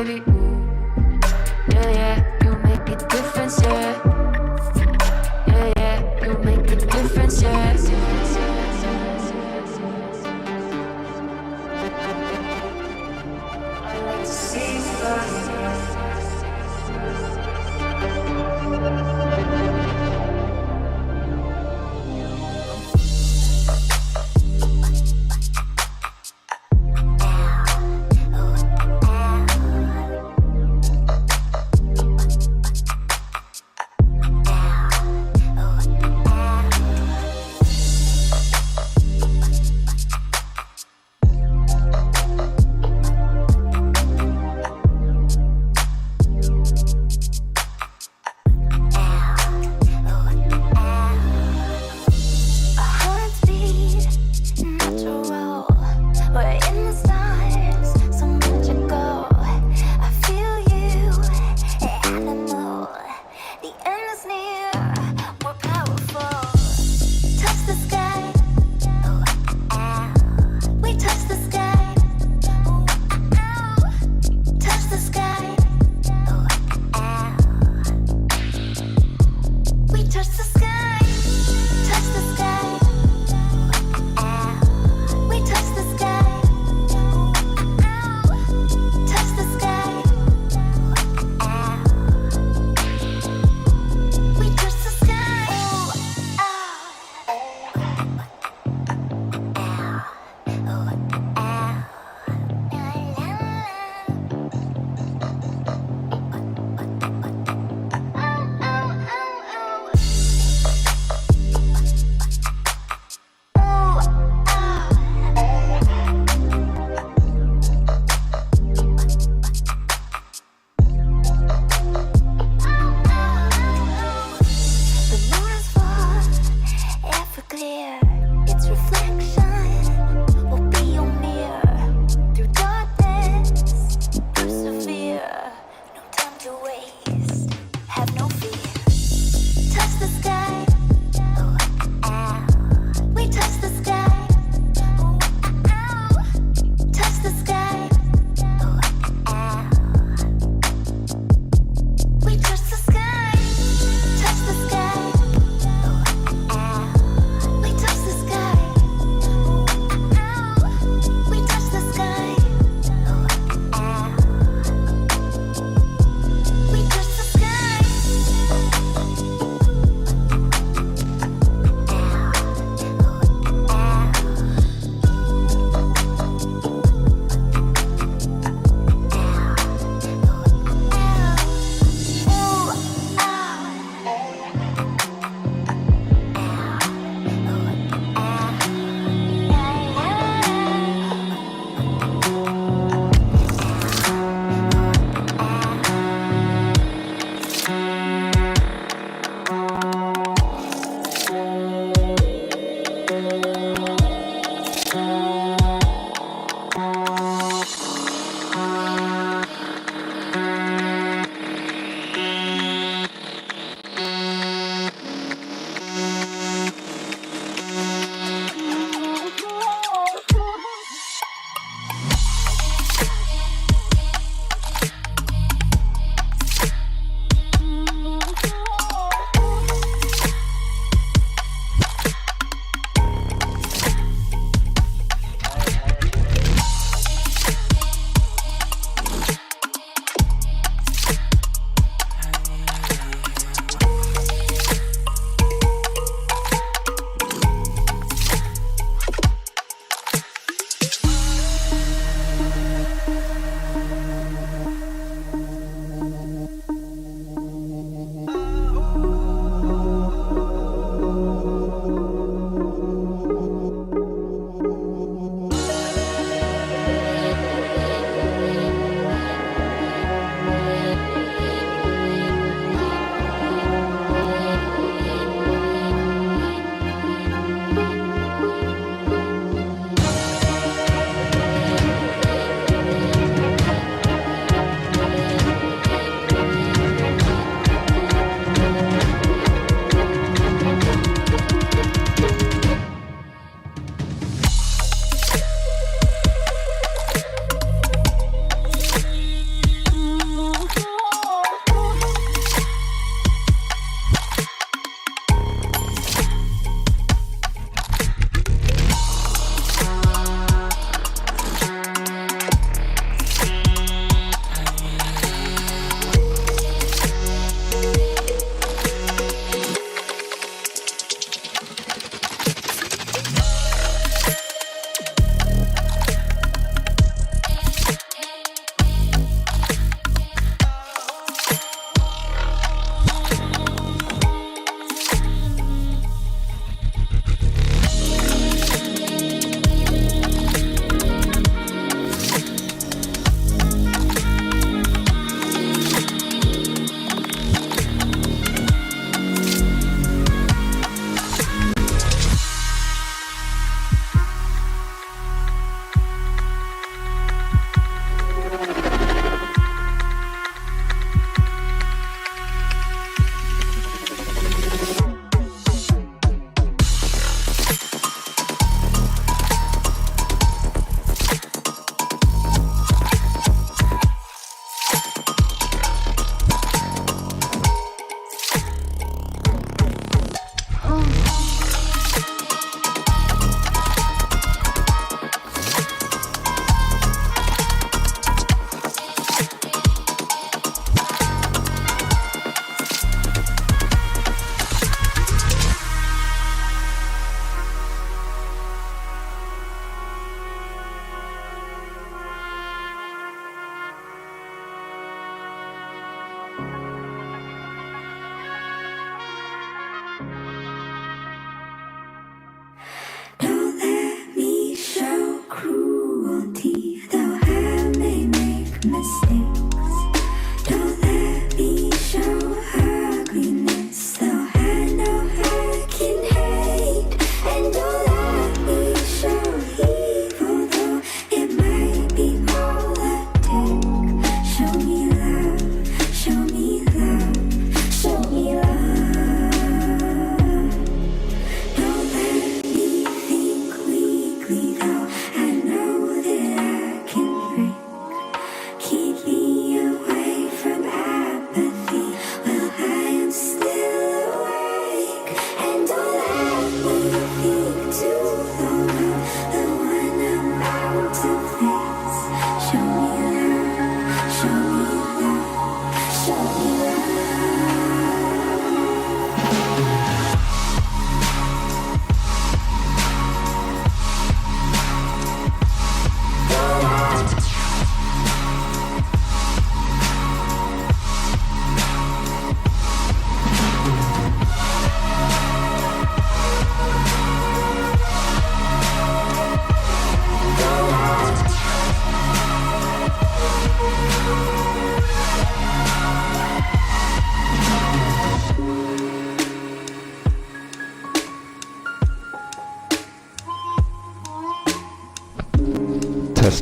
baby, ooh, yeah, yeah, you make a difference, yeah. Yeah, yeah, you make a difference, yeah. I like to see you fly.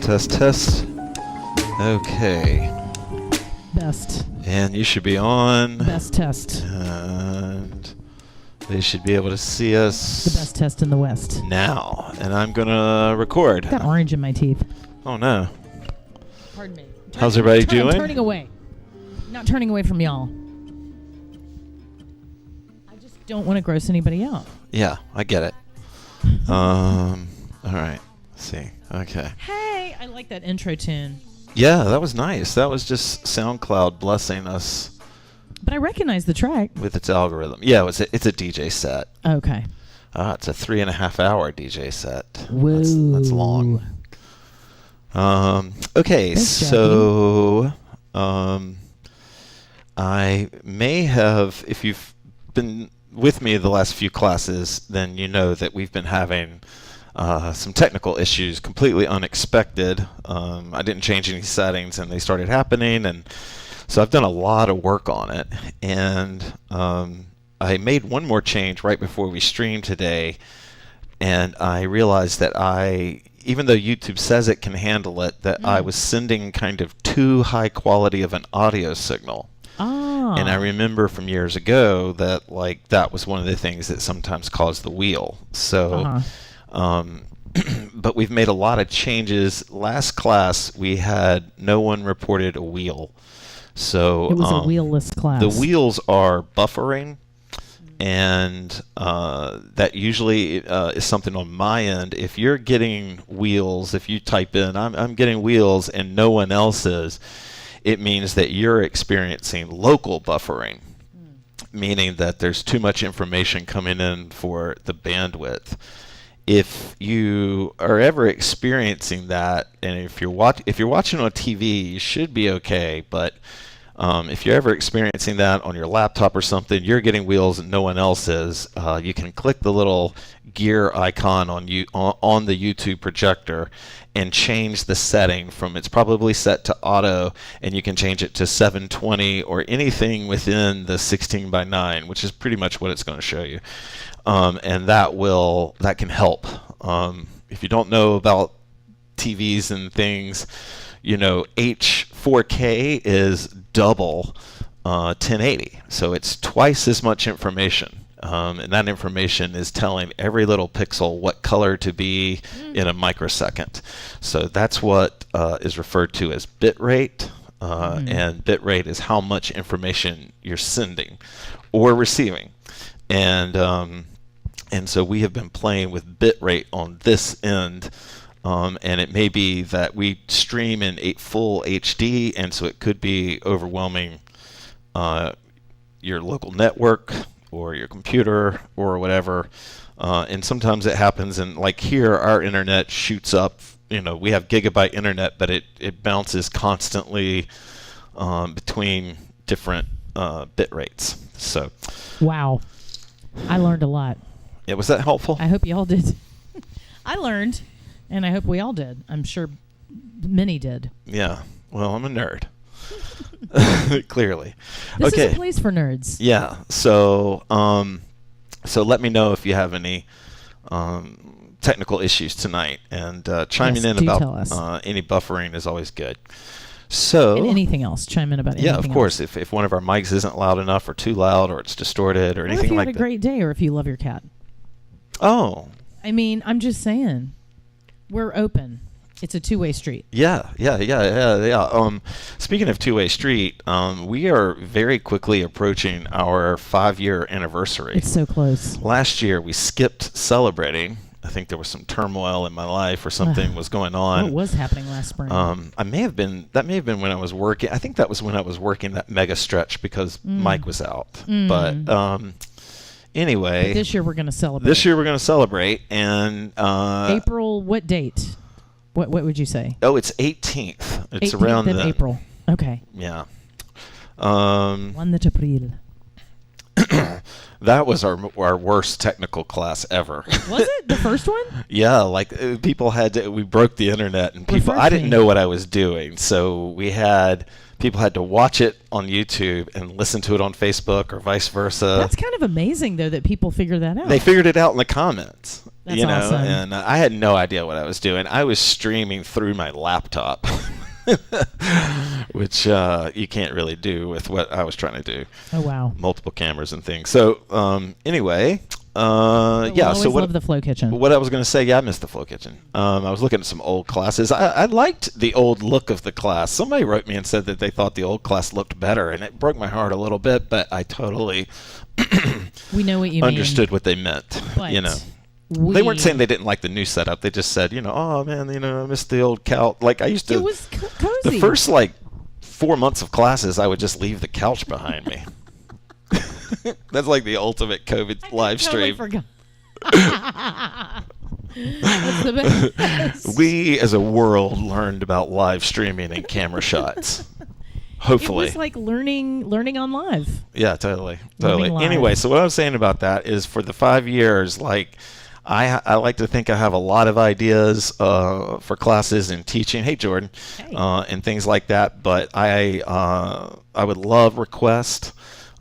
Test, test. Okay. Best. And you should be on. Best test. And they should be able to see us. The best test in the West. Now. And I'm going to record. Got orange in my teeth. Oh, no. Pardon me. How's everybody doing? I'm turning away. Not turning away from y'all. I just don't want to gross anybody out. Yeah, I get it. All right. Let's see. Okay. Hey, I like that intro tune. Yeah, that was nice. That was just SoundCloud blessing us. But I recognize the track. With its algorithm. Yeah, it's a DJ set. Okay. It's a 3.5 hour DJ set. Whoa. That's long. Okay, Thanks, so I may have, if you've been with me the last few classes, then you know that we've been having some technical issues, completely unexpected. I didn't change any settings, and they started happening, and so I've done a lot of work on it. And I made one more change right before we streamed today, and I realized that even though YouTube says it can handle it, that I was sending kind of too high quality of an audio signal. And I remember from years ago that that was one of the things that sometimes caused the wheel. So, but we've made a lot of changes. Last class we had no one reported a wheel. So it was a wheelless class. The wheels are buffering, and that usually is something on my end. If you're getting wheels, if you type in I'm getting wheels and no one else is, it means that you're experiencing local buffering, meaning that there's too much information coming in for the bandwidth. If you are ever experiencing that, and if you're watching on TV, you should be okay. But if you're ever experiencing that on your laptop or something, you're getting wheels and no one else is, you can click the little gear icon on the YouTube projector and change the setting from, it's probably set to auto, and you can change it to 720 or anything within the 16:9, which is pretty much what it's going to show you. And that can help. If you don't know about TVs and things, H4K is double 1080, so it's twice as much information. And that information is telling every little pixel what color to be in a microsecond. So that's what is referred to as bit rate. And bit rate is how much information you're sending or receiving. And so we have been playing with bit rate on this end. And it may be that we stream in full HD, and so it could be overwhelming your local network or your computer or whatever. And sometimes it happens, and like here, our internet shoots up. We have gigabyte internet, but it bounces constantly between different bit rates. So, wow, I learned a lot. Yeah, was that helpful? I hope you all did. I learned. And I hope we all did. I'm sure many did. Yeah. Well, I'm a nerd. Clearly. This okay. is a place for nerds. Yeah. So let me know if you have any technical issues tonight, and chiming in about any buffering is always good. So and anything else, chime in about anything else. Yeah, of course. If one of our mics isn't loud enough or too loud or it's distorted or anything like that. If you had a great day, or if you love your cat. Oh. I mean, I'm just saying. We're open. It's a two-way street. Yeah. Speaking of two-way street, we are very quickly approaching our 5-year anniversary. It's so close. Last year, we skipped celebrating. I think there was some turmoil in my life or something was going on. What was happening last spring? That may have been when I was working. I think that was when I was working that mega stretch because Mike was out. But anyway, but this year we're going to celebrate. And April. What date? What would you say? Oh, it's 18th. It's 18th around of April. Okay. Yeah. 1 de April. That was our worst technical class ever. Was it the first one? Yeah, we broke the internet, and I didn't know what I was doing, so people had to watch it on YouTube and listen to it on Facebook or vice versa. That's kind of amazing, though, that people figure that out. They figured it out in the comments. That's awesome. and I had no idea what I was doing. I was streaming through my laptop, which you can't really do with what I was trying to do. Oh, wow. Multiple cameras and things. So anyway, Yeah, so love the Flow Kitchen. what I was going to say, I missed the Flow Kitchen. I was looking at some old classes. I liked the old look of the class. Somebody wrote me and said that they thought the old class looked better, and it broke my heart a little bit, but I totally We know what you understood what they meant. But They weren't saying they didn't like the new setup. They just said, oh man, I missed the old couch. Like I used to. It was cozy. The first 4 months of classes, I would just leave the couch behind me. That's like the ultimate COVID live stream. Totally forgot. That's the best. We as a world learned about live streaming and camera shots. Hopefully. It was like learning on live. Yeah, totally. Live. Anyway, so what I was saying about that is for the 5 years, I like to think I have a lot of ideas for classes and teaching. Hey, Jordan, Hey. And things like that. But I would love request,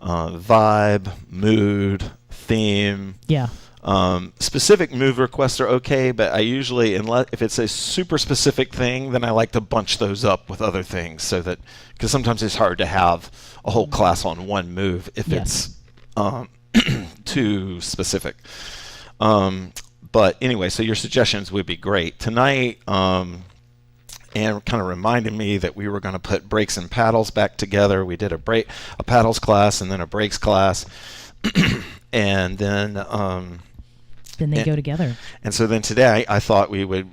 vibe, mood, theme. Yeah. Specific move requests are okay, but I usually, if it's a super specific thing, then I like to bunch those up with other things because sometimes it's hard to have a whole class on one move if Yes. it's too specific. But anyway, so your suggestions would be great. Tonight, and kind of reminded me that we were going to put brakes and paddles back together. We did a paddles class and then a brakes class. And then they go together. And so then today I thought we would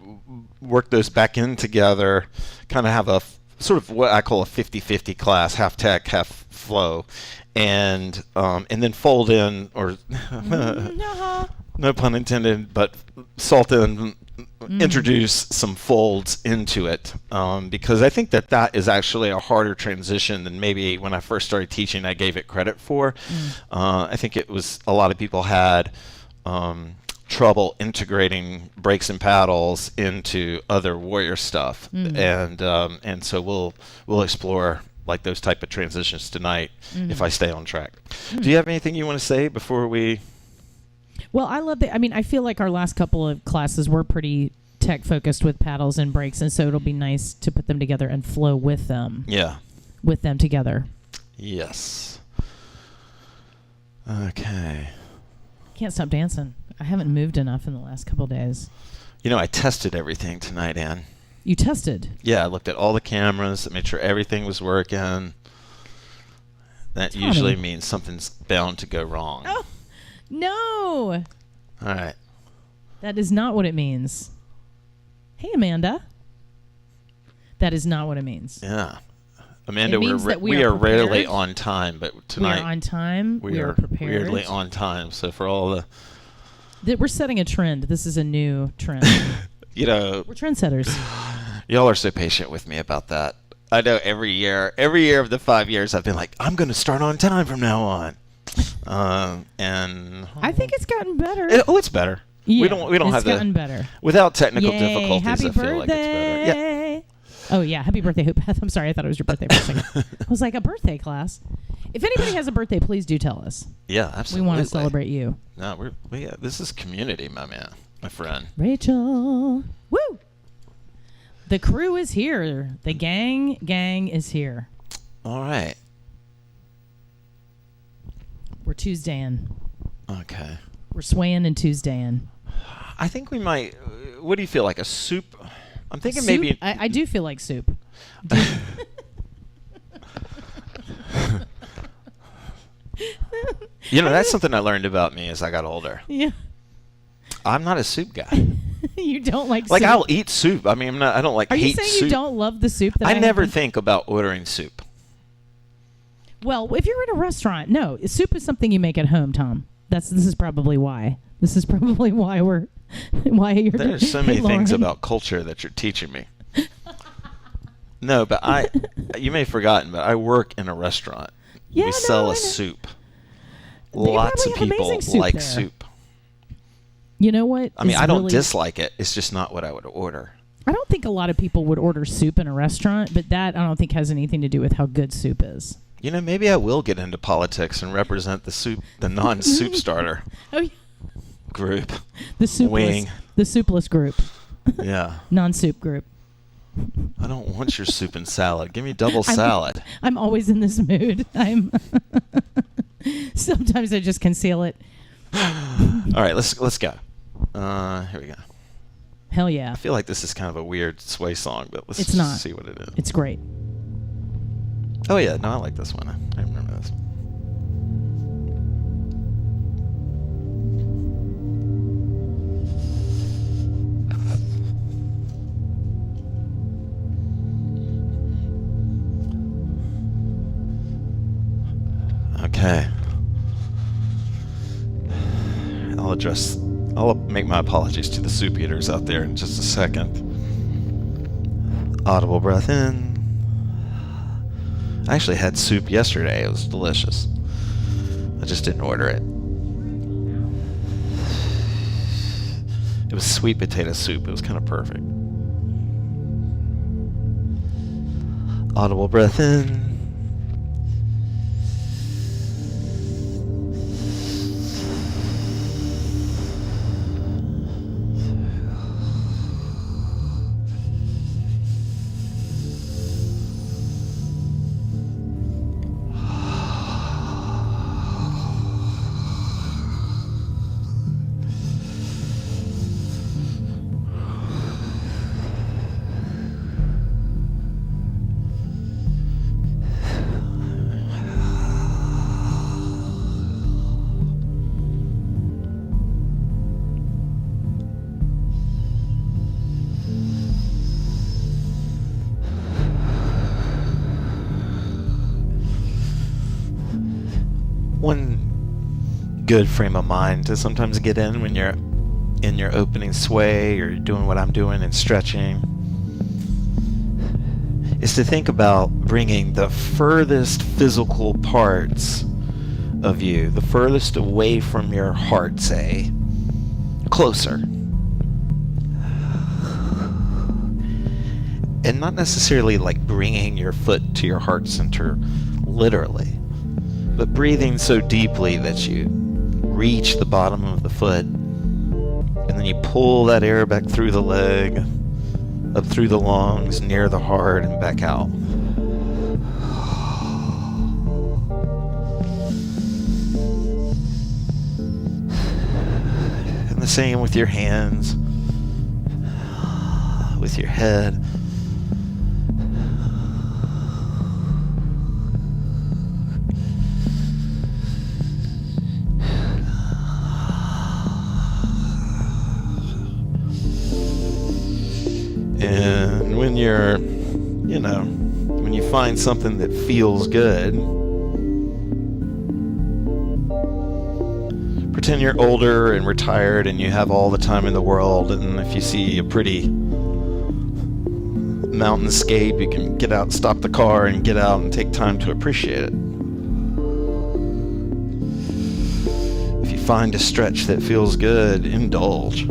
work those back in together, kind of have a sort of what I call a 50-50 class, half tech, half flow, and then fold in, or no pun intended, but salt in, introduce some folds into it, because I think that is actually a harder transition than maybe when I first started teaching I gave it credit for. I think it was a lot of people had trouble integrating brakes and paddles into other warrior stuff, and so we'll explore those type of transitions tonight if I stay on track. Do you have anything you want to say before we? Well, I feel like our last couple of classes were pretty tech focused with paddles and brakes, and so it'll be nice to put them together and flow with them. Yeah. With them together. Yes. Okay. Can't stop dancing. I haven't moved enough in the last couple of days. I tested everything tonight, Ann. You tested? Yeah, I looked at all the cameras, made sure everything was working. That Tommy. usually means something's bound to go wrong. Oh, no. All right. That is not what it means. Hey, Amanda. That is not what it means. Yeah. Amanda, It means that we are rarely prepared. on time, but We tonight are on time. we are are prepared. weirdly on time. So for all the, We're setting a trend. This is a new trend. We're trendsetters. y'all are so patient with me about that. I know every year of the 5 years, I've been like, I'm going to start on time from now on. And I think it's gotten better. it's better. Yeah, we don't have It's gotten better. without technical Yay, difficulties. happy I feel like it's better. Yeah. birthday. Oh, yeah. Happy birthday, HoopPath. I'm sorry. I thought it was your birthday for a second. I was like, a birthday class? If anybody has a birthday, please do tell us. Yeah, We absolutely. want to celebrate you. No, this is community, my friend. Rachel. Woo! The crew is here. The gang is here. All right. We're Tuesdayin'. Okay. We're swaying and Tuesdayin'. I think we might. What do you feel like, a soup? I'm thinking Soup? maybe. I do feel like soup. That's something I learned about me as I got older. Yeah. I'm not a soup guy. You don't like Like soup? I'll eat soup. I mean, I don't like Are you hate saying soup. you don't love the soup that I never have? think about ordering soup. Well, if you're in a restaurant, no. Soup is something you make at home, Tom. This is probably why. This is probably why you're There's so many things Lauren. about culture that you're teaching me. No, but you may have forgotten, but I work in a restaurant. Yeah, we no, sell I a know. soup. They Lots of probably have people amazing soup like there. soup. You know what? I mean, is I don't really- dislike it. It's just not what I would order. I don't think a lot of people would order soup in a restaurant, but that I don't think has anything to do with how good soup is. Maybe I will get into politics and represent the non-soup starter. Oh, yeah. group. The soupless. Wing. The soupless group. Yeah. Non-soup group. I don't want your soup and salad. Give me double salad. I'm always in this mood. Sometimes I just conceal it. All right, let's go. Here we go. Hell yeah. I feel like this is kind of a weird sway song, but let's It's not. see what it is. It's great. Oh yeah, no, I like this one. I remember this. Okay. I'll make my apologies to the soup eaters out there in just a second. Audible breath in. I actually had soup yesterday. It was delicious. I just didn't order it. It was sweet potato soup. It was kind of perfect. Audible breath in. One good frame of mind to sometimes get in when you're in your opening sway or doing what I'm doing and stretching is to think about bringing the furthest physical parts of you, the furthest away from your heart, say, closer. And not necessarily like bringing your foot to your heart center literally, but breathing so deeply that you reach the bottom of the foot, and then you pull that air back through the leg, up through the lungs, near the heart, and back out. And the same with your hands, with your head. And when you're, when you find something that feels good, pretend you're older and retired and you have all the time in the world, and if you see a pretty mountainscape, you can get out, stop the car, and get out and take time to appreciate it. If you find a stretch that feels good, indulge.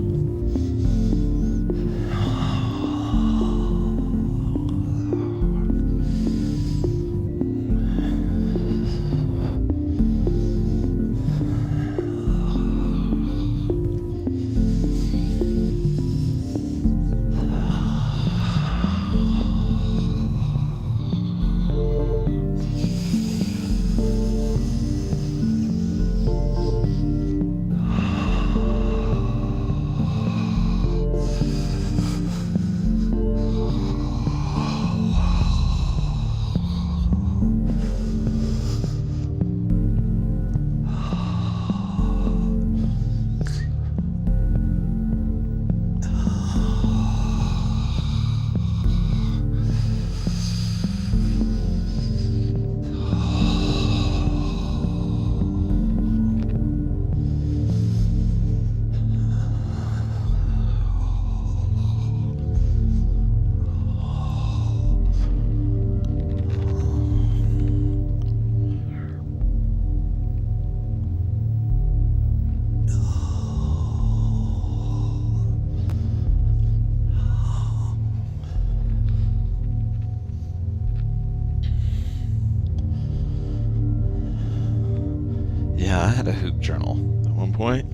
Yeah, I had a hoop journal at one point.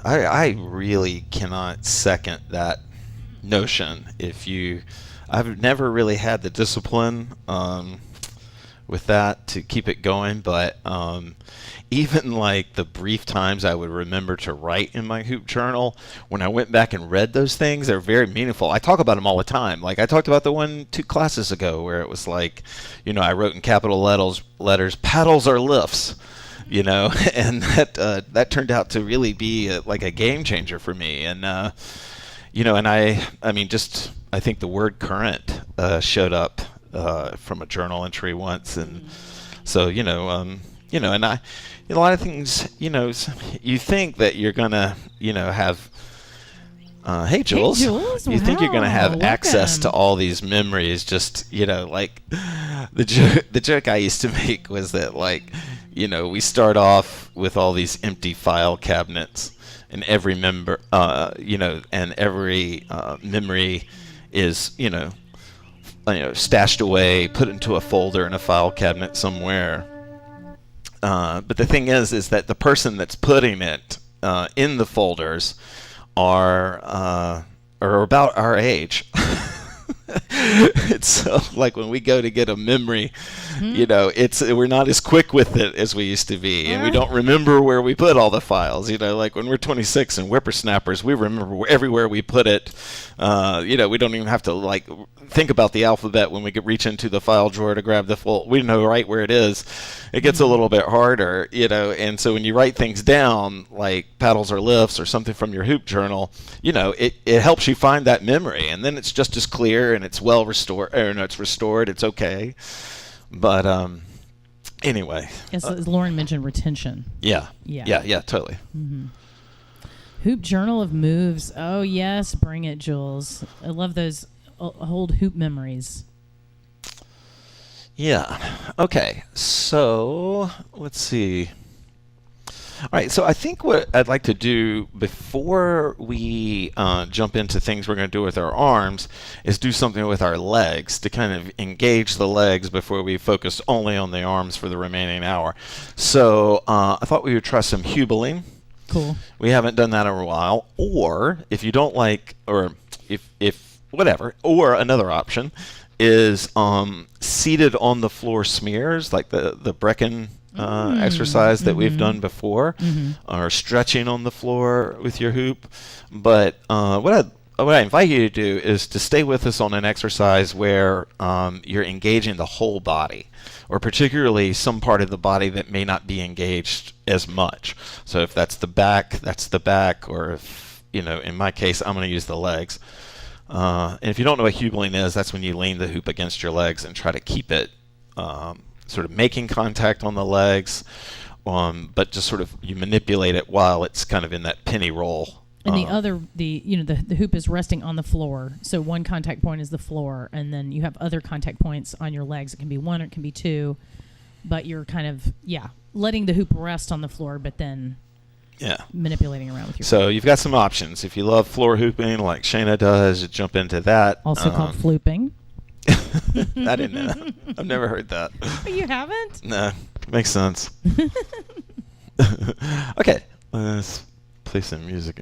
I really cannot second that notion. I've never really had the discipline with that to keep it going, but even like the brief times I would remember to write in my hoop journal, when I went back and read those things, they're very meaningful. I talk about them all the time. Like I talked about the one 2 classes ago where it was like, I wrote in capital letters, paddles are lifts. And that turned out to really be like a game changer for me. And and I think the word current showed up from a journal entry once, and so and a lot of things, you think that you're gonna have. Hey Jules. Hey Jules, you think you're gonna have welcome. access to all these memories? Just like the joke I used to make was that we start off with all these empty file cabinets, and every and every memory is stashed away, put into a folder in a file cabinet somewhere. But the thing is that the person that's putting it in the folders are about our age. It's so like when we go to get a memory, we're not as quick with it as we used to be, and we don't remember where we put all the files. Like when we're 26 and whippersnappers, we remember everywhere we put it. We don't even have to think about the alphabet when we reach into the file drawer to grab the full. We know right where it is. It gets a little bit harder, and so when you write things down like paddles or lifts or something from your hoop journal, it helps you find that memory, and then it's just as clear and it's well restored. It's restored. It's okay. But anyway. Yes, as Lauren mentioned, retention. Yeah, totally. Mm-hmm. Hoop journal of moves. Oh yes, bring it, Jules. I love those old hoop memories. Yeah. Okay. So let's see. All right. So I think what I'd like to do before we jump into things we're going to do with our arms is do something with our legs to kind of engage the legs before we focus only on the arms for the remaining hour. So I thought we would try some hubeling. Cool. We haven't done that in a while. Or if you don't like, or if whatever, or another option is seated on the floor smears, like the Brecken exercise that we've done before, or stretching on the floor with your hoop. But what I invite you to do is to stay with us on an exercise where you're engaging the whole body, or particularly some part of the body that may not be engaged as much. So if that's the back, that's the back, or if, in my case, I'm going to use the legs. And if you don't know what hubeling is, that's when you lean the hoop against your legs and try to keep it sort of making contact on the legs, but just sort of you manipulate it while it's kind of in that penny roll. And the hoop is resting on the floor. So one contact point is the floor, and then you have other contact points on your legs. It can be 1 or it can be 2, but you're kind of letting the hoop rest on the floor, but then manipulating around with your So you've got some options. If you love floor hooping like Shayna does, you jump into that. Also called flooping. I didn't know. I've never heard that. You haven't? No, makes sense. Okay, let's play some music.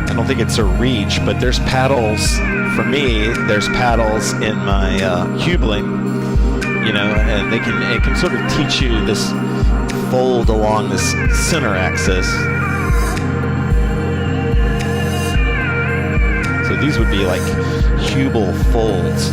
I don't think it's a reach, but there's paddles. For me, there's paddles in my hubeling, and it can sort of teach you this fold along this center axis. So these would be like Hubel folds.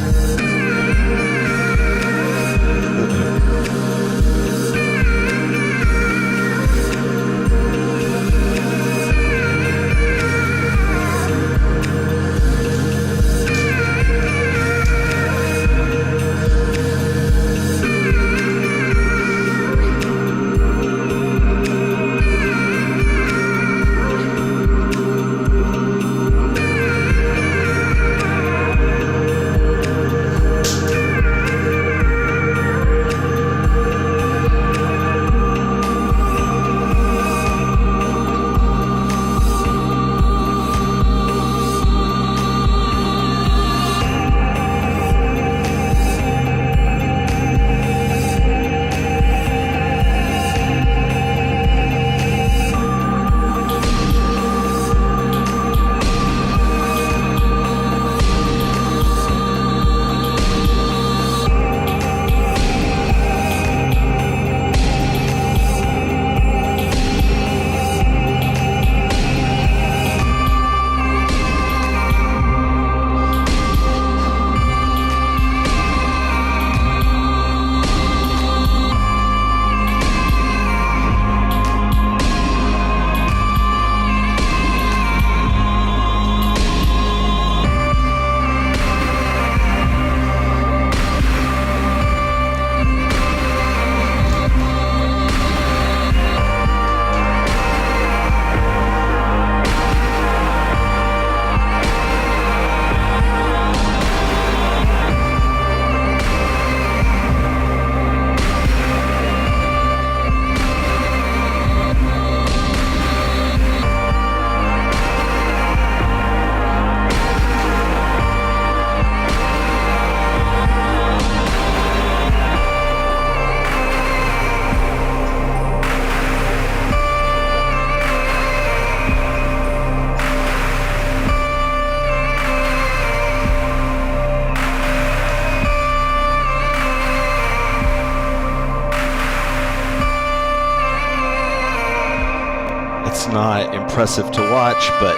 not impressive to watch, but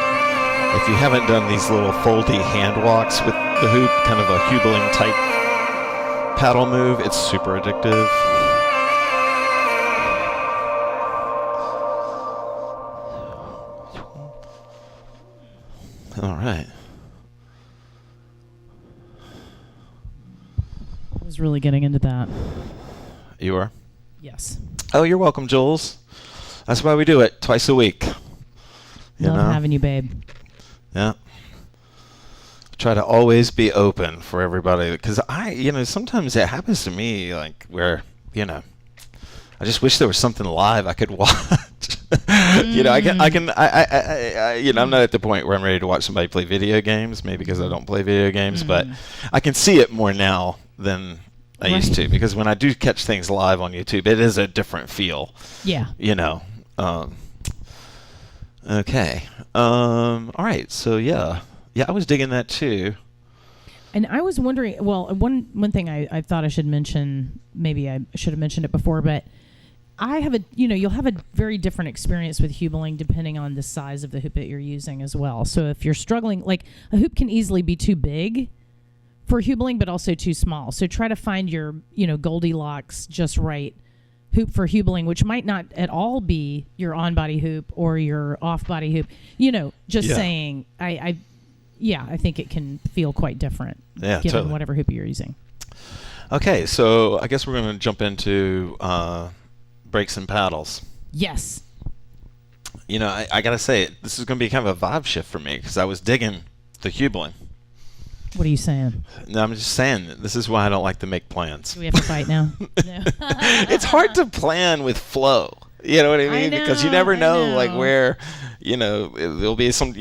if you haven't done these little foldy hand walks with the hoop, kind of a Hubling type paddle move, it's super addictive. All right. I was really getting into that. You are? Yes. Oh, you're welcome, Jules. That's why we do it twice a week. Love having you, babe. Yeah. Try to always be open for everybody, because sometimes it happens to me, like where, I just wish there was something live I could watch. I'm not at the point where I'm ready to watch somebody play video games, maybe because I don't play video games, but I can see it more now than I used to, because when I do catch things live on YouTube, it is a different feel. Yeah. Okay. All right. So yeah, I was digging that too. And I was wondering, well, one thing I thought I should mention, maybe I should have mentioned it before, but I have you'll have a very different experience with Hubling depending on the size of the hoop that you're using as well. So if you're struggling, like a hoop can easily be too big for Hubling, but also too small. So try to find your, Goldilocks just right hoop for Hubling, which might not at all be your on-body hoop or your off-body hoop. Saying, I think it can feel quite different given totally. whatever hoop you're using. Okay, so I guess we're going to jump into breaks and paddles. Yes. I got to say, this is going to be kind of a vibe shift for me, because I was digging the Hubling. What are you saying? No, I'm just saying, this is why I don't like to make plans. Do we have to fight now? No. It's hard to plan with flow. You know what I mean? Because you never know, like, where, there'll be some,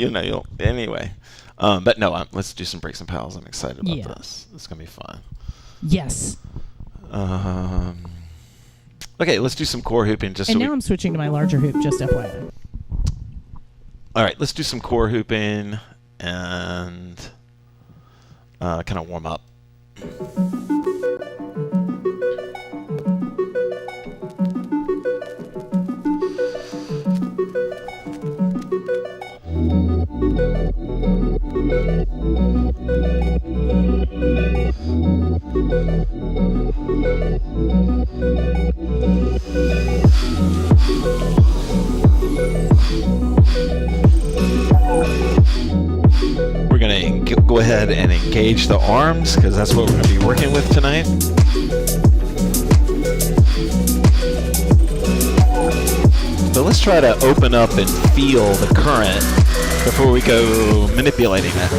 anyway. But no, let's do some breaks and paddles. I'm excited about this. It's going to be fun. Yes. Okay, let's do some core hooping. Now I'm switching to my larger hoop, just FYI. All right, let's do some core hooping and kind of warm up. We're going to go ahead and engage the arms, because that's what we're going to be working with tonight. So let's try to open up and feel the current before we go manipulating it.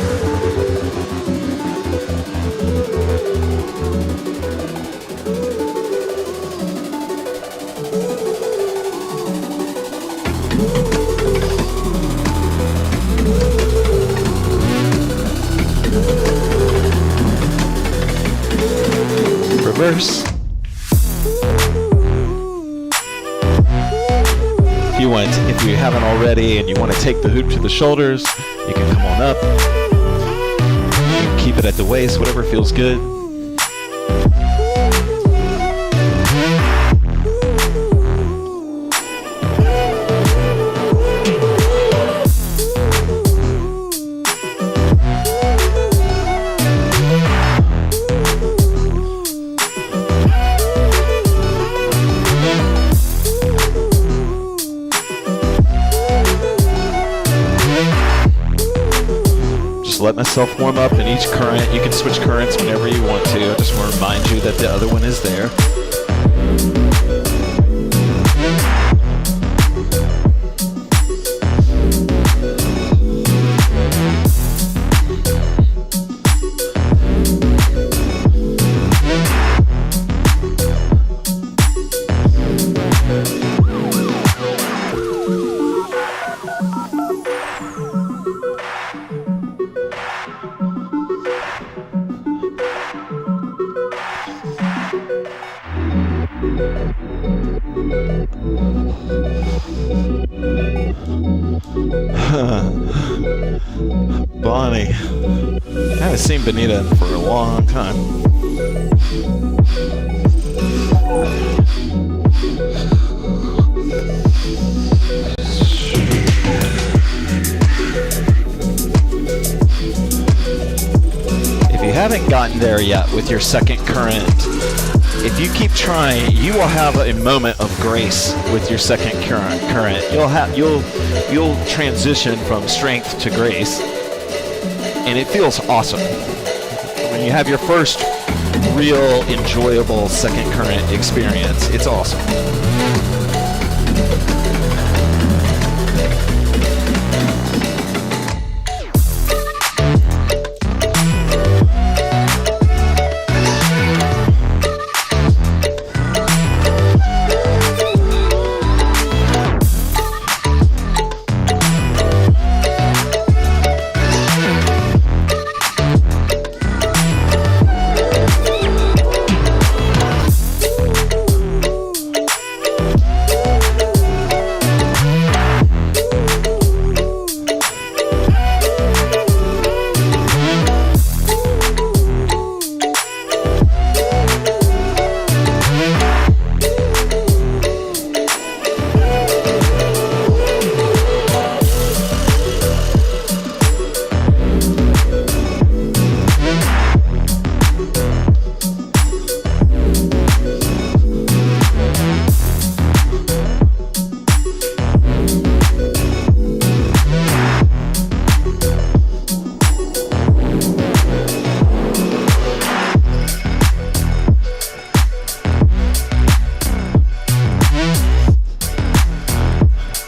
Reverse. If you haven't already and you want to take the hoop to the shoulders, you can come on up. You can keep it at the waist, whatever feels good. Let myself warm up in each current. You can switch currents whenever you want to. I just want to remind you that the other one is there. Bonnie. I haven't seen Benita for a long time. you haven't gotten there yet with your second current, if you keep trying, you will have a moment of grace with your second current. You'll transition from strength to grace, and it feels awesome. When you have your first real enjoyable second current experience, it's awesome.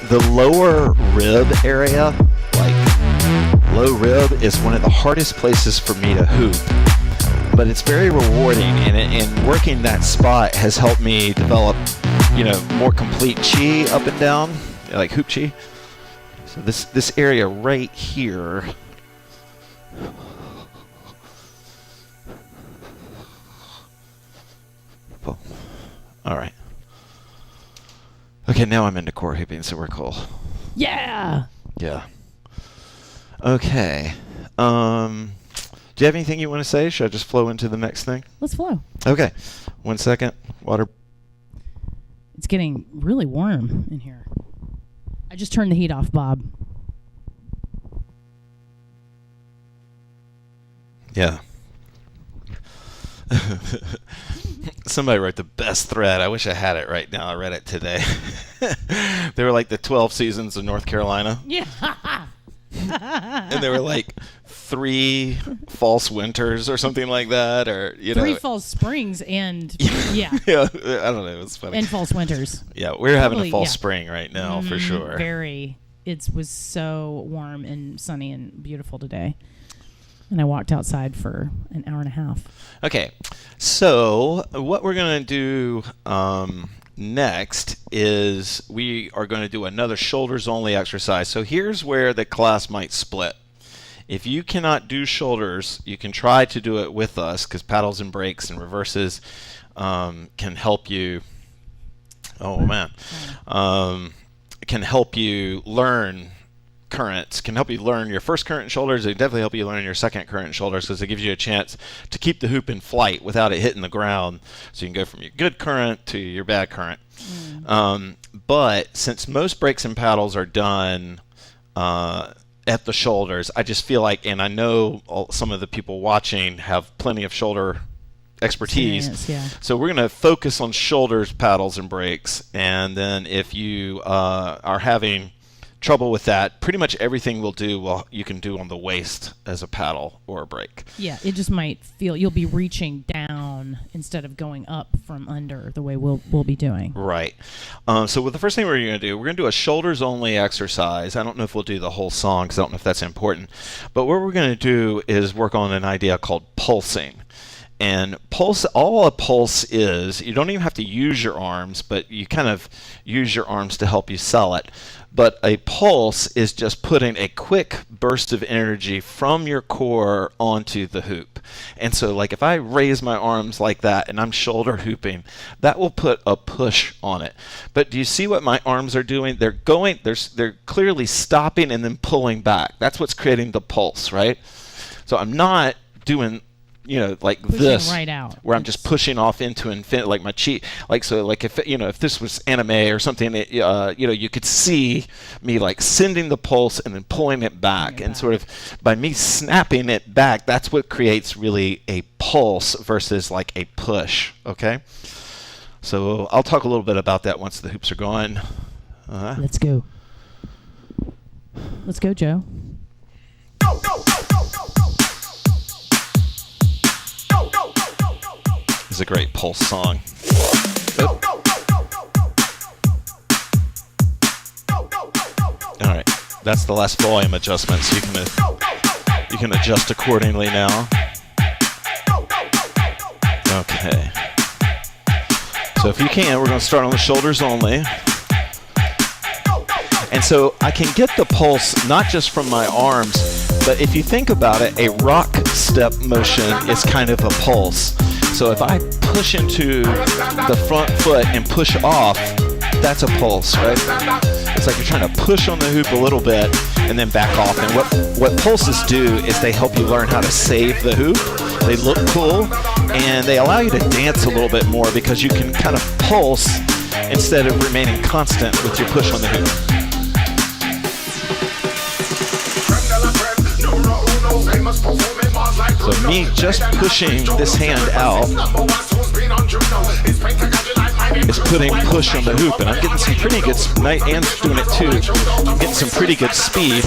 The lower rib area, like low rib, is one of the hardest places for me to hoop, but it's very rewarding, and working that spot has helped me develop, more complete chi up and down, like hoop chi. So this area right here, oh, all right. Okay, now I'm into core hooping, so we're cool. Yeah. Yeah. Okay. Do you have anything you want to say? Should I just flow into the next thing? Let's flow. Okay. 1 second. Water. It's getting really warm in here. I just turned the heat off, Bob. Yeah. Somebody wrote the best thread. I wish I had it right now. I read it today. They were like the 12 seasons of North Carolina. Yeah. And there were like 3 false winters or something like that, or 3 false springs and yeah. Yeah, I don't know. It was funny. And false winters. Yeah, we're having a false yeah. spring right now for sure. Very. It was so warm and sunny and beautiful today. And I walked outside for an hour and a half. Okay, so what we're going to do next is we are going to do another shoulders only exercise. So here's where the class might split. If you cannot do shoulders, you can try to do it with us, because paddles and breaks and reverses can help you. Oh man, can help you learn currents, can help you learn your first current in shoulders. It definitely help you learn your second current in shoulders, because it gives you a chance to keep the hoop in flight without it hitting the ground, so you can go from your good current to your bad current. But since most breaks and paddles are done at the shoulders, I just feel like, and I know some of the people watching have plenty of shoulder expertise, yeah. So we're going to focus on shoulders, paddles, and breaks. And then if you are having trouble with that, pretty much everything you can do on the waist as a paddle or a break. Yeah, it just might feel you'll be reaching down instead of going up from under the way we'll be doing. Right. So with the first thing we're going to do a shoulders only exercise. I don't know if we'll do the whole song, because I don't know if that's important. But what we're going to do is work on an idea called pulsing. And all a pulse is, you don't even have to use your arms, but you kind of use your arms to help you sell it. But a pulse is just putting a quick burst of energy from your core onto the hoop. And so like if I raise my arms like that and I'm shoulder hooping, that will put a push on it. But do you see what my arms are doing? They're clearly stopping and then pulling back. That's what's creating the pulse, right? So I'm not doing like Pushing this, right out. where I'm just pushing off into infinity, like my cheek, like so, like if this was anime or something, you could see me like sending the pulse and then pulling it back, and sort of by me snapping it back, that's what creates really a pulse versus like a push. Okay, so I'll talk a little bit about that once the hoops are going. Let's go. Let's go, Joe. It's a great pulse song. All right, that's the last volume adjustment, so you can adjust accordingly now. Okay. So if you can, we're going to start on the shoulders only. And so I can get the pulse not just from my arms, but if you think about it, a rock step motion is kind of a pulse. So if I push into the front foot and push off, that's a pulse, right? It's like you're trying to push on the hoop a little bit and then back off. And what pulses do is they help you learn how to save the hoop. They look cool, and they allow you to dance a little bit more because you can kind of pulse instead of remaining constant with your push on the hoop. So me just pushing this hand out is putting push on the hoop, and I'm getting some pretty good, and doing it too, I'm getting some pretty good speed.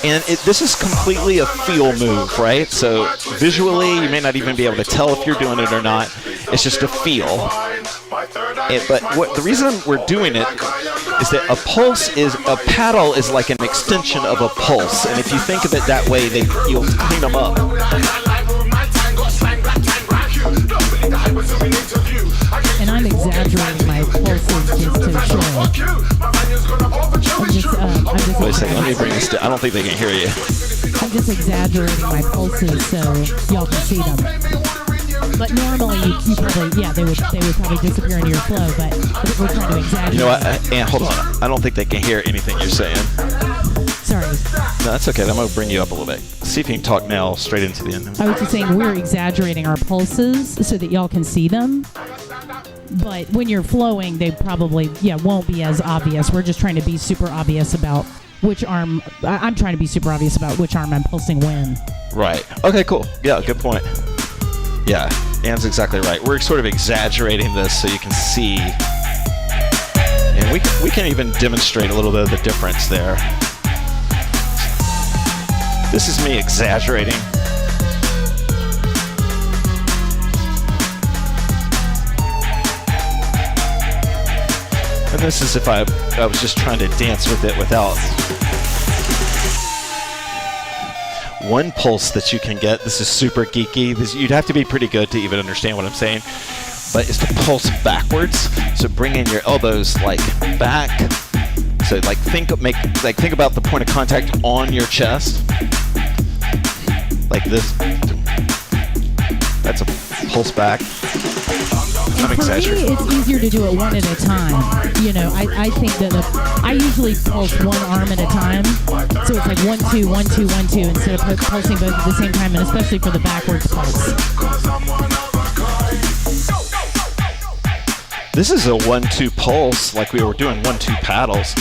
And this is completely a feel move, right? So visually, you may not even be able to tell if you're doing it or not. It's just a feel. But the reason we're doing it is that a paddle is like an extension of a pulse. And if you think of it that way, you'll clean them up. And I'm exaggerating my pulses just to show. Wait a second, let me bring this down. I don't think they can hear you. I'm just exaggerating my pulses so y'all can see them. But normally you probably, they would probably disappear into your flow, but we're trying to exaggerate. You know what, Ann, hold on. I don't think they can hear anything you're saying. Sorry. No, that's okay. I'm going to bring you up a little bit. See if you can talk now straight into the end. I was just saying we're exaggerating our pulses so that y'all can see them. But when you're flowing, they probably, won't be as obvious. We're just trying to be super obvious about which arm. I'm trying to be super obvious about which arm I'm pulsing when. Right. Okay, cool. Yeah, good point. Yeah, Ann's exactly right. We're sort of exaggerating this so you can see. And we can even demonstrate a little bit of the difference there. This is me exaggerating. And this is if I was just trying to dance with it without. One pulse that you can get, this is super geeky, you'd have to be pretty good to even understand what I'm saying, but it's to pulse backwards. So bringing your elbows like back. So like think about the point of contact on your chest. Like this. That's a pulse back. I'm exaggerating. For me, it's easier to do it one at a time. I think that I usually pulse one arm at a time. So it's like 1, 2, 1, 2, 1, 2 instead of pulsing both at the same time, and especially for the backwards pulse. This is a 1-2 pulse, like we were doing 1-2 paddles.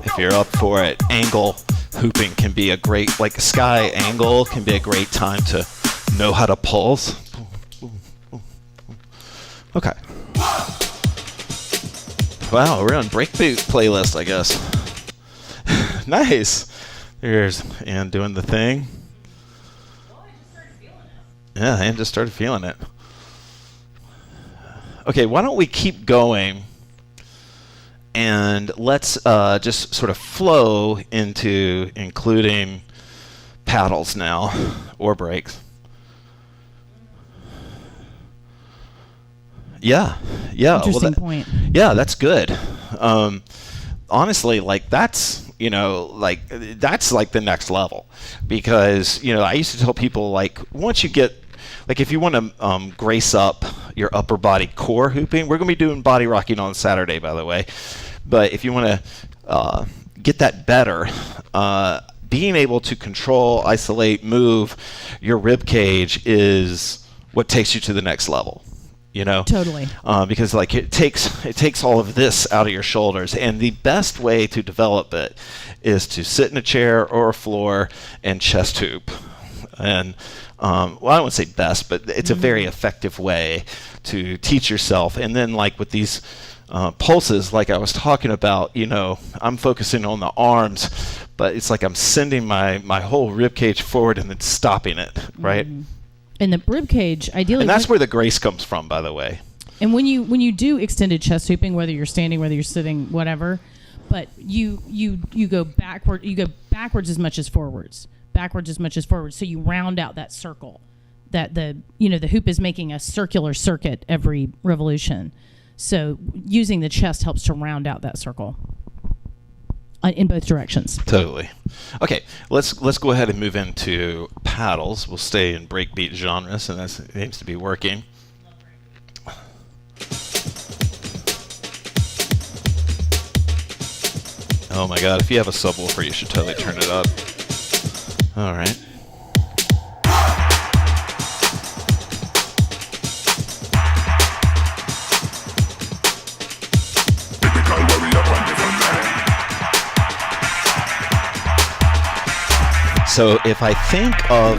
If you're up for it, angle hooping can be a great, like sky angle can be a great time to know how to pulse. Okay. Wow, we're on breakbeat playlist, I guess. Nice. There's Ann doing the thing. Yeah, Ann just started feeling it. Okay, why don't we keep going? And let's just sort of flow into including paddles now, or breaks. Yeah. Interesting point. Yeah, that's good. Honestly, like that's that's like the next level, because I used to tell people, like, once you get, like, if you want to grace up your upper body core hooping, we're going to be doing body rocking on Saturday, by the way. But if you want to get that better, being able to control, isolate, move your rib cage is what takes you to the next level. Totally. Because like it takes all of this out of your shoulders, and the best way to develop it is to sit in a chair or a floor and chest hoop. And well, I wouldn't say best, but it's a very effective way to teach yourself. And then, like, with these pulses, like I was talking about, I'm focusing on the arms, but it's like I'm sending my whole rib cage forward and then stopping it, right? And the rib cage, ideally, and that's where the grace comes from, by the way. And when you do extended chest hooping, whether you're standing, whether you're sitting, whatever, but you go backward, you go backwards as much as forwards, so you round out that circle. That the hoop is making a circular circuit every revolution. So using the chest helps to round out that circle in both directions. Totally. Okay, let's go ahead and move into paddles. We'll stay in breakbeat genres, and that seems to be working. Oh my God, if you have a subwoofer, you should totally turn it up. All right. So if I think of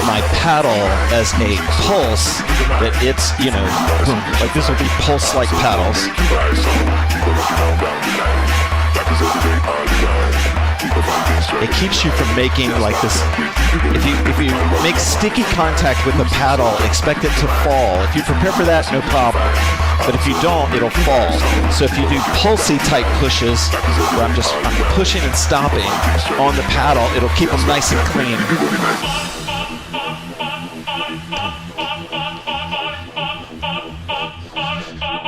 my paddle as a pulse, that it's, like this would be pulse-like paddles. It keeps you from making like this. If you make sticky contact with the paddle, expect it to fall. If you prepare for that, no problem. But if you don't, it'll fall. So if you do pulsey type pushes, where I'm pushing and stopping on the paddle, it'll keep them nice and clean.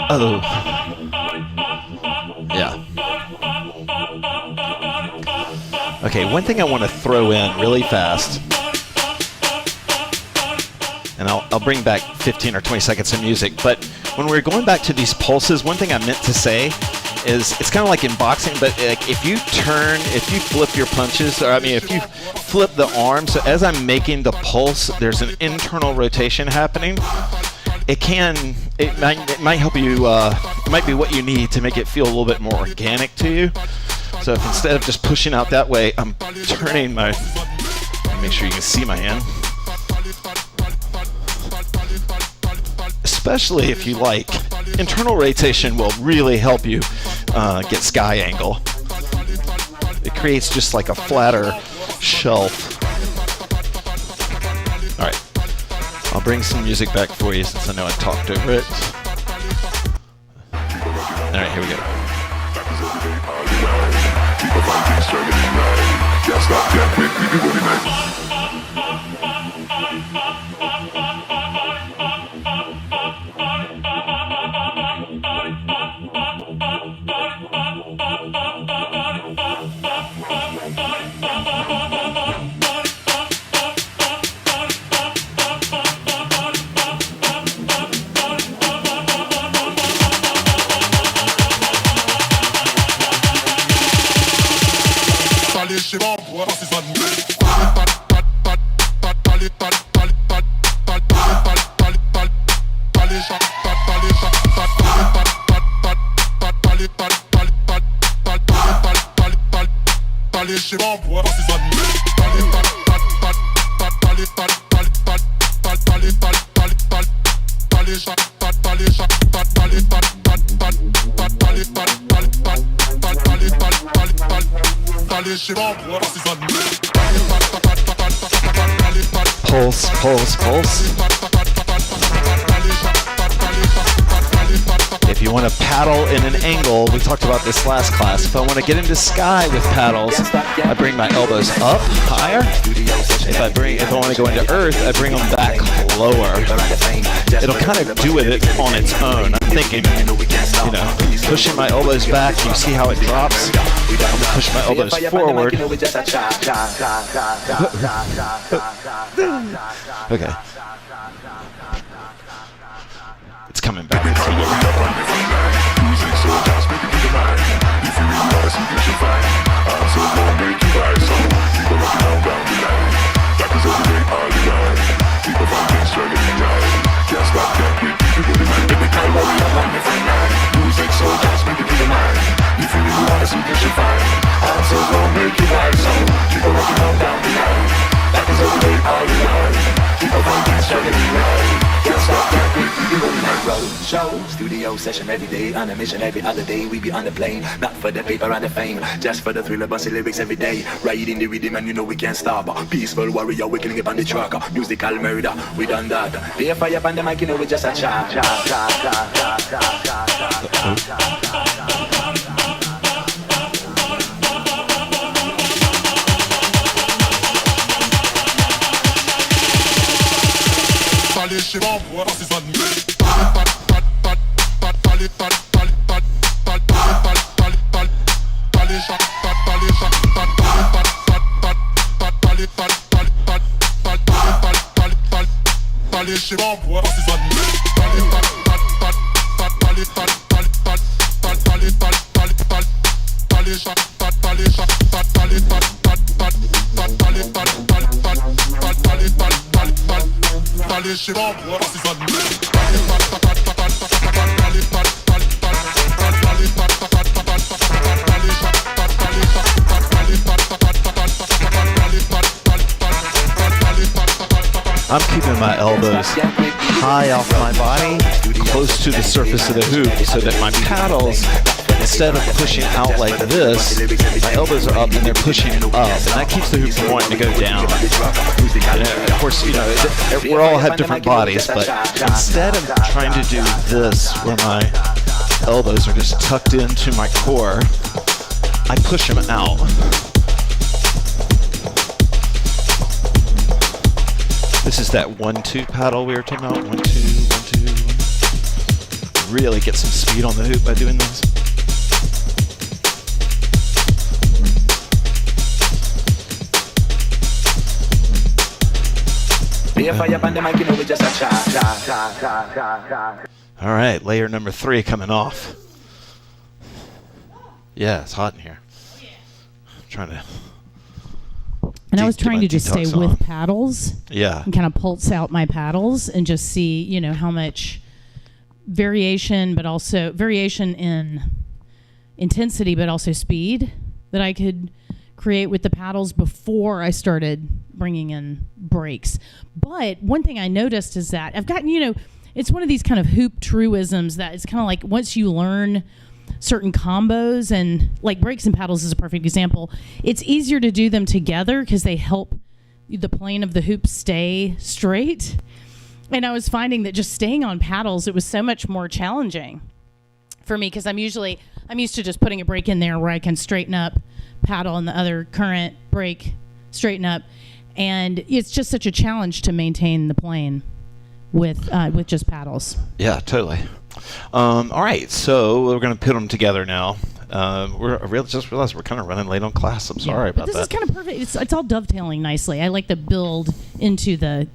Oh. Yeah. Okay, one thing I want to throw in really fast, and I'll bring back 15 or 20 seconds of music, but when we're going back to these pulses, one thing I meant to say is it's kind of like in boxing, but like if you flip your punches, or if you flip the arm, so as I'm making the pulse, there's an internal rotation happening. It might help you, it might be what you need to make it feel a little bit more organic to you. So if instead of just pushing out that way, I'm turning make sure you can see my hand. Especially if you like, internal rotation will really help you get sky angle. It creates just like a flatter shelf. All right, I'll bring some music back for you since I know I talked over it. All right, here we go. Pulse, pulse, pulse. If If you want to paddle in an angle, we talked about this last class. If I want to get into sky with paddles, I bring my elbows up higher. If I want to go into earth, I bring them back lower. It'll kind of do it on its own. I'm thinking, pushing my elbows back. You see how it drops? I'm gonna push my elbows forward. Okay. It's coming back. Show, studio session every day, on a mission every other day. We be on the plane, not for the paper and the fame, just for the thrill of busting lyrics every day. Riding the rhythm and we can't stop. Peaceful warrior, we killing it on the track. Musical murder, we done that. Be a fire on the mic, we just a cha. I'm keeping my elbows high off my body, close to the surface of the hoop, so that my paddles, instead of pushing out like this, my elbows are up and they're pushing up, and that keeps the hoop from wanting to go down. And of course, we all have different bodies, but instead of trying to do this, where my elbows are just tucked into my core, I push them out. This is that 1-2 paddle we were talking about. 1-2, 1-2. Really get some speed on the hoop by doing this. All right, layer number 3 coming off. Yeah, it's hot in here. I'm trying to. And I was trying to just stay with paddles. Yeah. And kind of pulse out my paddles and just see, how much variation, but also variation in intensity, but also speed that I could create with the paddles before I started bringing in breaks. But one thing I noticed is that I've gotten, it's one of these kind of hoop truisms that it's kind of like once you learn certain combos, and like breaks and paddles is a perfect example, it's easier to do them together because they help the plane of the hoop stay straight. And I was finding that just staying on paddles, it was so much more challenging for me because I'm used to just putting a break in there where I can straighten up, paddle, and the other current break, straighten up. And it's just such a challenge to maintain the plane with just paddles. Yeah, totally. All right, so we're going to put them together now. I just realized we're kind of running late on class. I'm sorry about that. This is kind of perfect. It's all dovetailing nicely. I like to build into the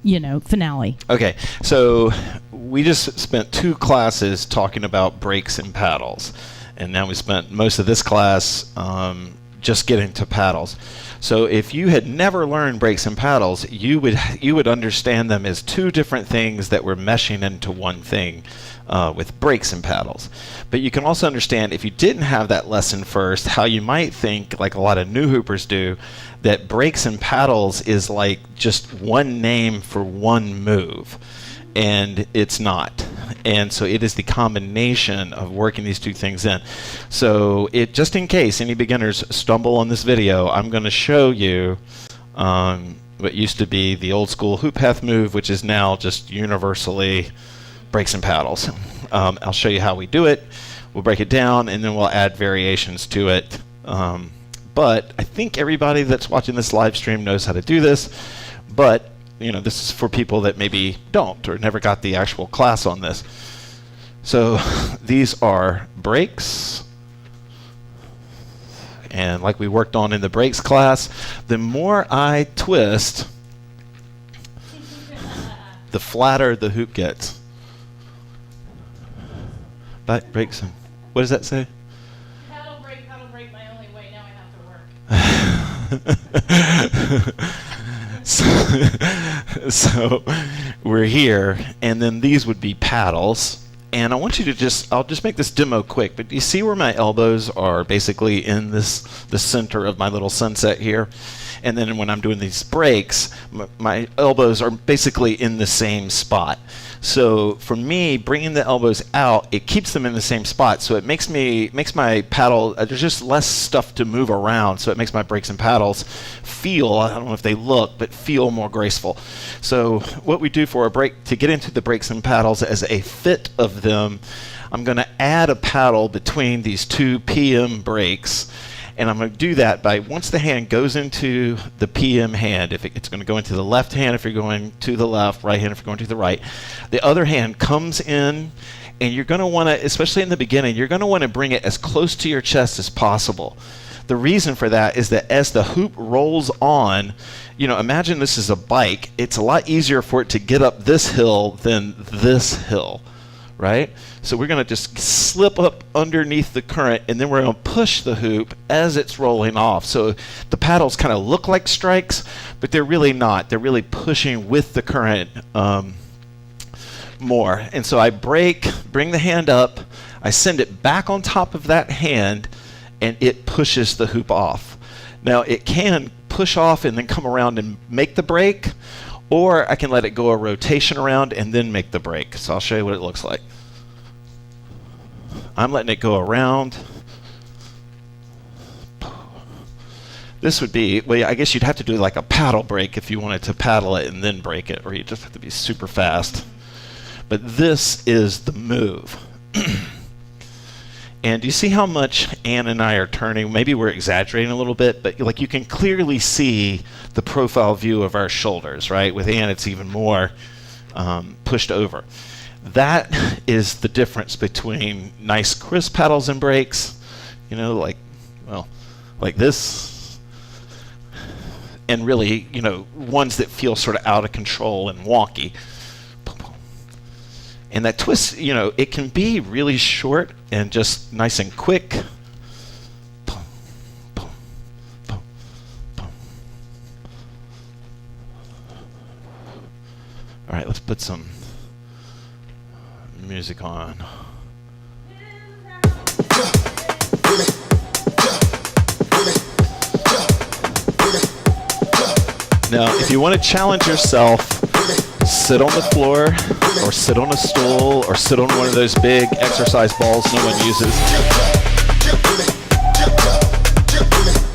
finale. Okay, so we just spent 2 classes talking about breaks and paddles, and now we spent most of this class just getting to paddles. So if you had never learned breaks and paddles, you would understand them as 2 different things that were meshing into one thing with breaks and paddles. But you can also understand, if you didn't have that lesson first, how you might think, like a lot of new hoopers do, that breaks and paddles is like just one name for one move. And it's not. And so it is the combination of working these 2 things in. So just in case any beginners stumble on this video, I'm going to show you what used to be the old school HoopPath move, which is now just universally breaks and paddles. I'll show you how we do it. We'll break it down, and then we'll add variations to it. But I think everybody that's watching this live stream knows how to do this. But this is for people that maybe don't or never got the actual class on this. So these are breaks. And like we worked on in the breaks class, the more I twist, the flatter the hoop gets. Back breaks. What does that say? Paddle break, my only way. Now I have to work. So we're here, and then these would be paddles. And I want you to I'll just make this demo quick, but you see where my elbows are basically in the center of my little sunset here? And then when I'm doing these breaks, my elbows are basically in the same spot. So for me, bringing the elbows out, it keeps them in the same spot. So it makes my paddle, there's just less stuff to move around. So it makes my breaks and paddles feel, I don't know if they look, but feel more graceful. So what we do for a break, to get into the breaks and paddles as a fit of them, I'm going to add a paddle between these two PM breaks. And I'm going to do that by, once the hand goes into the PM hand, if it's going to go into the left hand if you're going to the left, right hand if you're going to the right, the other hand comes in, and you're going to want to, especially in the beginning, you're going to want to bring it as close to your chest as possible. The reason for that is that as the hoop rolls on, imagine this is a bike. It's a lot easier for it to get up this hill than this hill, right? So we're going to just slip up underneath the current, and then we're going to push the hoop as it's rolling off. So the paddles kind of look like strikes, but they're really not. They're really pushing with the current more. And so I bring the hand up, I send it back on top of that hand, and it pushes the hoop off. Now it can push off and then come around and make the break, or I can let it go a rotation around and then make the break. So I'll show you what it looks like. I'm letting it go around. This would be, well, I guess you'd have to do like a paddle break if you wanted to paddle it and then break it, or you just have to be super fast. But this is the move. And do you see how much Ann and I are turning? Maybe we're exaggerating a little bit, but like you can clearly see the profile view of our shoulders, right? With Ann, it's even more pushed over. That is the difference between nice crisp paddles and breaks, like this, and really, ones that feel sort of out of control and wonky. And that twist, it can be really short and just nice and quick. All right, let's put some music on. Now, if you want to challenge yourself, sit on the floor, or sit on a stool, or sit on one of those big exercise balls no one uses.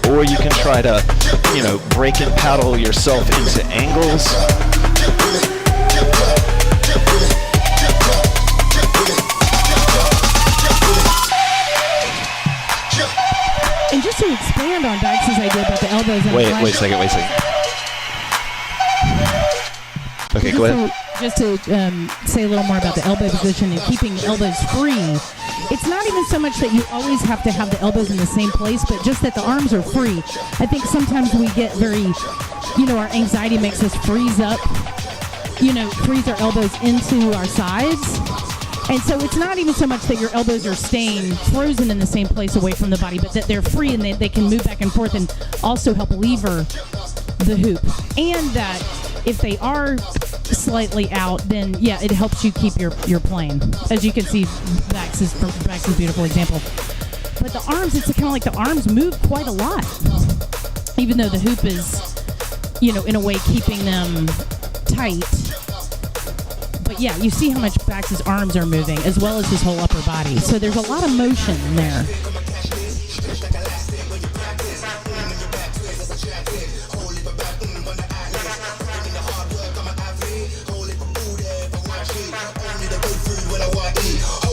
Or you can try to, break and paddle yourself into angles. And just to expand on Bax's idea about the elbows and Wait a second. Okay, go ahead. Just to say a little more about the elbow position and keeping the elbows free, it's not even so much that you always have to have the elbows in the same place, but just that the arms are free. I think sometimes we get very, our anxiety makes us freeze up, freeze our elbows into our sides. And so it's not even so much that your elbows are staying frozen in the same place away from the body, but that they're free and they can move back and forth and also help lever the hoop. And that if they are slightly out, then it helps you keep your plane. As you can see, Bax's beautiful example. But the arms, it's kind of like the arms move quite a lot, even though the hoop is, in a way keeping them tight. But you see how much Bax's arms are moving, as well as his whole upper body. So there's a lot of motion in there. Hold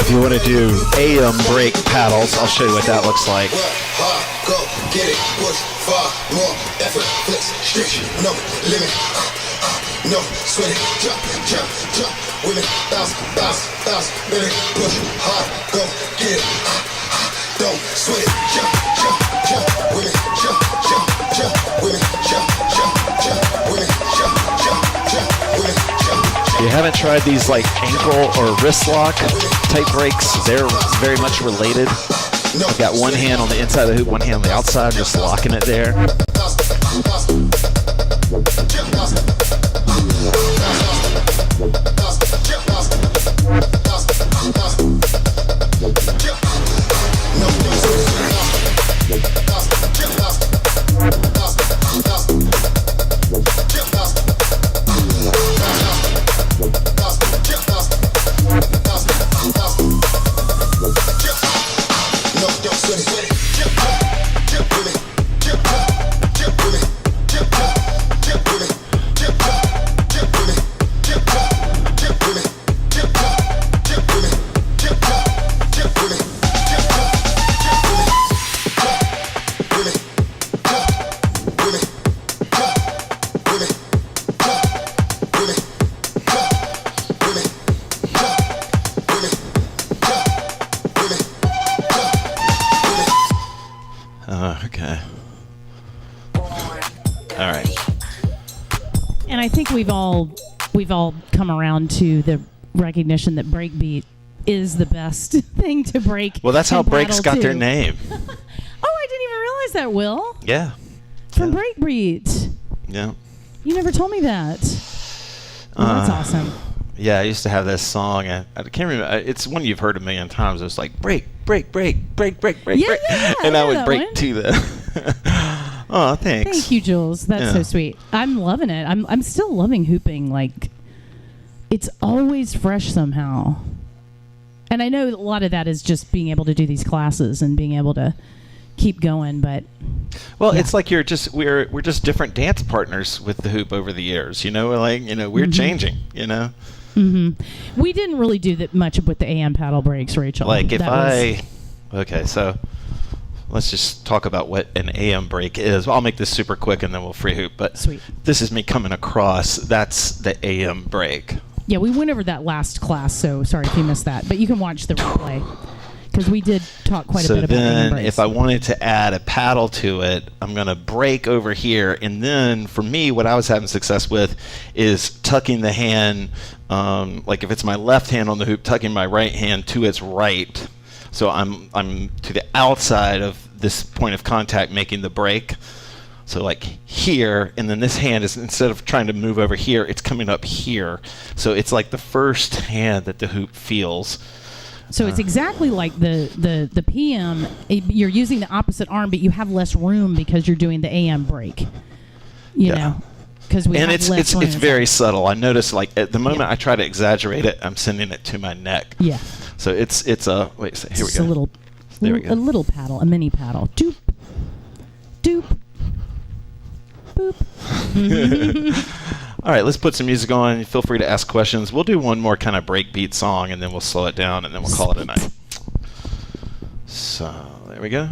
if you want to do AM break paddles, I'll show you what that looks like. Go, get it, push, far, more, effort, flex, stretch, no limit, no sweat it, jump, jump, jump, women, bounce, bounce, bounce, baby, push, hard, go, get it, don't sweat it, jump, jump, jump, women, jump, jump, jump, women, jump, jump, jump, women, jump, jump, jump, women, jump. If you haven't tried these like ankle or wrist lock type breaks, they're very much related. I've got one hand on the inside of the hoop, one hand on the outside, just locking it there. Okay. All right. And I think we've all come around to the recognition that breakbeat is the best thing to break. Well, that's how and breaks got paddle their to. name. Oh, I didn't even realize that, Will. Yeah. From Yeah. breakbeat. Yeah. You never told me that. Well, that's awesome. Yeah, I used to have this song. I can't remember. It's one you've heard a million times. It was like break, break, break, break, break, break, Yeah, break, yeah, and I I know would that break one. to the. Oh, thanks. Thank you, Jules. That's so Yeah. sweet. I'm loving it. I'm still loving hooping. Like, it's always fresh somehow. And I know a lot of that is just being able to do these classes and being able to keep going. But Well, yeah. it's like we're just different dance partners with the hoop over the years. You know, like we're changing. You know, we didn't really do that much with the AM paddle breaks, Rachel. like if That was- okay, so let's just talk about what an AM break is. Well, I'll make this super quick and then we'll free hoop. But Sweet. This is me coming across. That's the AM break. Yeah, we went over that last class, so sorry if you missed that. But you can watch the replay because we did talk quite a bit about AM then breaks. if I wanted to add a paddle to it, I'm going to break over here. And then for me, what I was having success with is tucking the hand, like if it's my left hand on the hoop, tucking my right hand to its right. So I'm to the outside of this point of contact making the break. So like here, and then this hand is, instead of trying to move over here, it's coming up here. So it's like the first hand that the hoop feels. So it's exactly like the PM. You're using the opposite arm, but you have less room because you're doing the AM break. You know, because we And have less it's room. very subtle. I notice like at the moment I try to exaggerate it, I'm sending it to my neck. Yeah. So it's a wait. So here we Just go. There we go. a little paddle, a mini paddle. Doop, doop, boop. All right, let's put some music on. Feel free to ask questions. We'll do one more kind of breakbeat song, and then we'll slow it down, and then we'll call it a night. So there we go.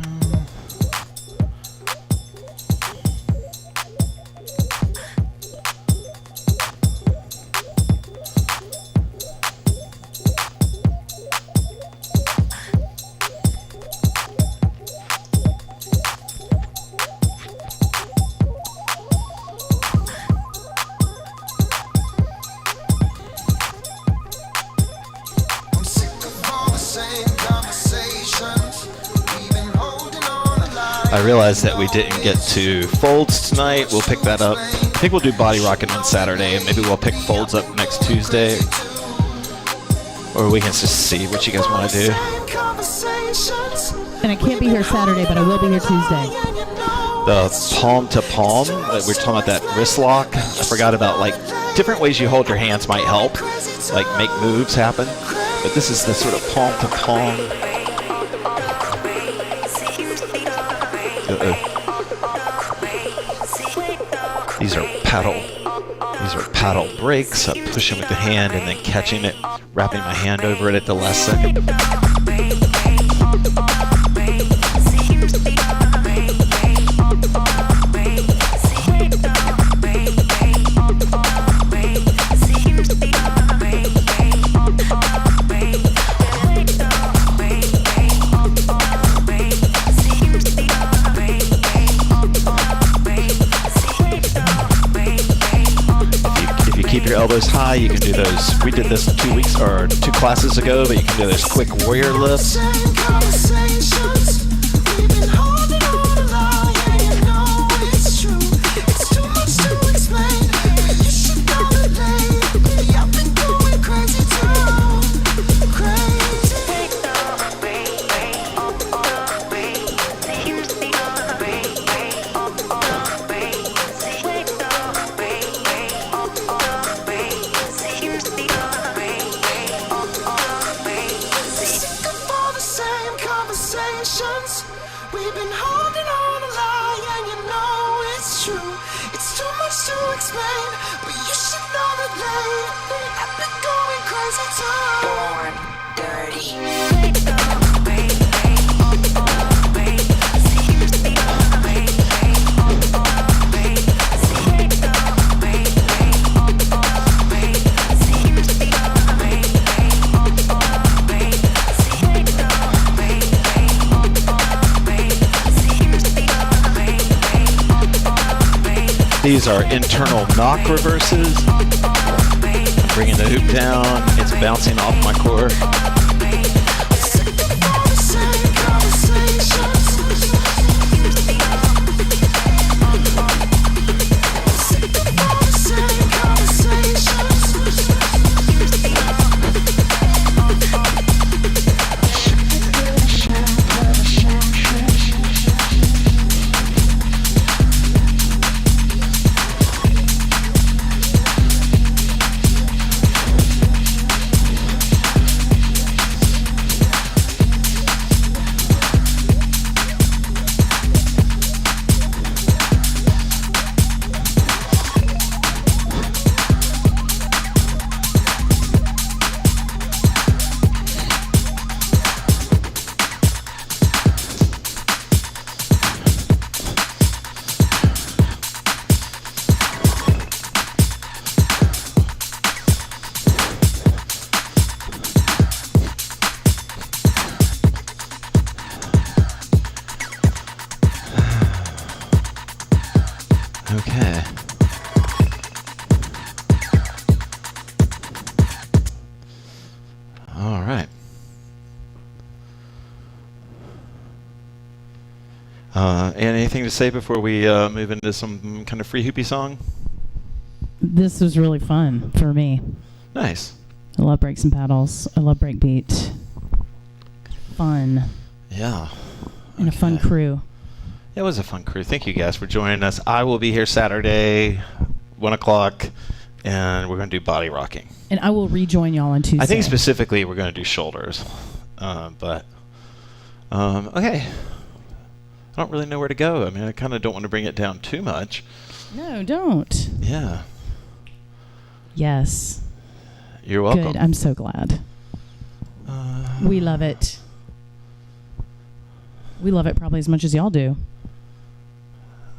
I'm sick of all the same conversations. We've been holding on a lie. I realized that we didn't get to folds tonight. We'll pick that up. I think we'll do body rocking on Saturday, and maybe we'll pick folds up next Tuesday. Or we can just see what you guys want to do. And I can't be here Saturday, but I will be here Tuesday. The palm to palm, we're talking about that wrist lock. I forgot about like different ways you hold your hands might help, like make moves happen. But this is the sort of palm to palm. These are paddle breaks, pushing with the hand and then catching it, wrapping my hand over it at the last second. Keep your elbows high. You can do those. We did this 2 weeks or 2 classes ago, but you can do those quick warrior lifts. We've been holding on a lie, and you know it's true. It's too much to explain, but you should know that lately I've been going crazy too. Born dirty. These are internal knock reverses. I'm bringing the hoop down. It's bouncing off my core. Okay. All right. Anything to say before we move into some kind of free hoopy song? This was really fun for me. Nice. I love breaks and paddles. I love breakbeat. Fun. Yeah. And a fun crew. It was a fun crew. Thank you guys for joining us. I will be here Saturday, 1 o'clock, and we're going to do body rocking. And I will rejoin y'all on Tuesday. I think specifically we're going to do shoulders. Okay. I don't really know where to go. I mean, I kind of don't want to bring it down too much. No, don't. Yeah. Yes. You're welcome. Good. I'm so glad. We love it. We love it probably as much as y'all do.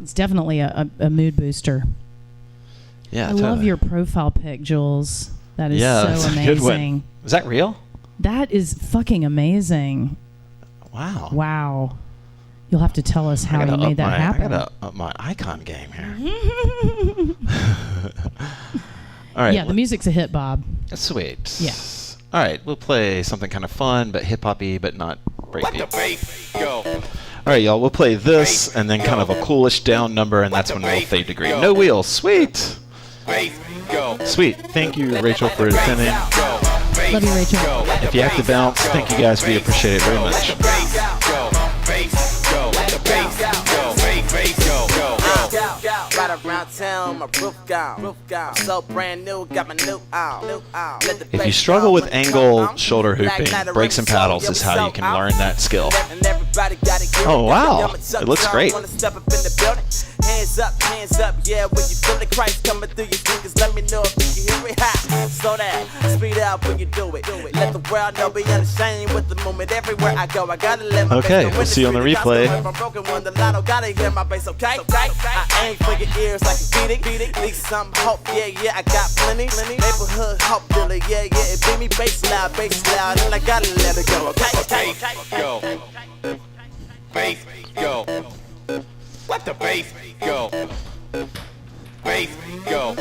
It's definitely a mood booster. Yeah, I love your profile pic, Jules. That is that's so a amazing. good one. Is that real? That is fucking amazing. Wow. Wow. You'll have to tell us how you made that happen. I gotta up my icon game here. All right. Yeah, the music's a hit, Bob. Sweet. Yeah. All right, we'll play something kind of fun, but hip-hop-y, but not breakbeat. All right, y'all, we'll play this, and then kind of a coolish down number, and that's when we'll fade to green. No wheels. Sweet. Sweet. Thank you, Rachel, for attending. Love you, Rachel. If you have to bounce, thank you guys. We appreciate it very much. Right around town, my roof gone. So brand new, got my new out. If you struggle with angle shoulder hooping, breaks and paddles is how you can learn that skill. Oh, wow. It looks great. Hands up, yeah, when you feel the Christ coming through your fingers, let me know if you can hear it hot. Slow down, speed up when you do it. Let the world know, be unashamed with the moment. Everywhere I go, I gotta let my Okay, bass go. we'll see you on the replay. If I'm broken, won the lotto, gotta hear my bass, okay? I aim for your ears like a beating. Need some hope, yeah, I got plenty. Neighborhood hope dealer, yeah, it be me bass loud, and I gotta let it go, okay? Go. Bass, go. Let the bass go. Bass, go.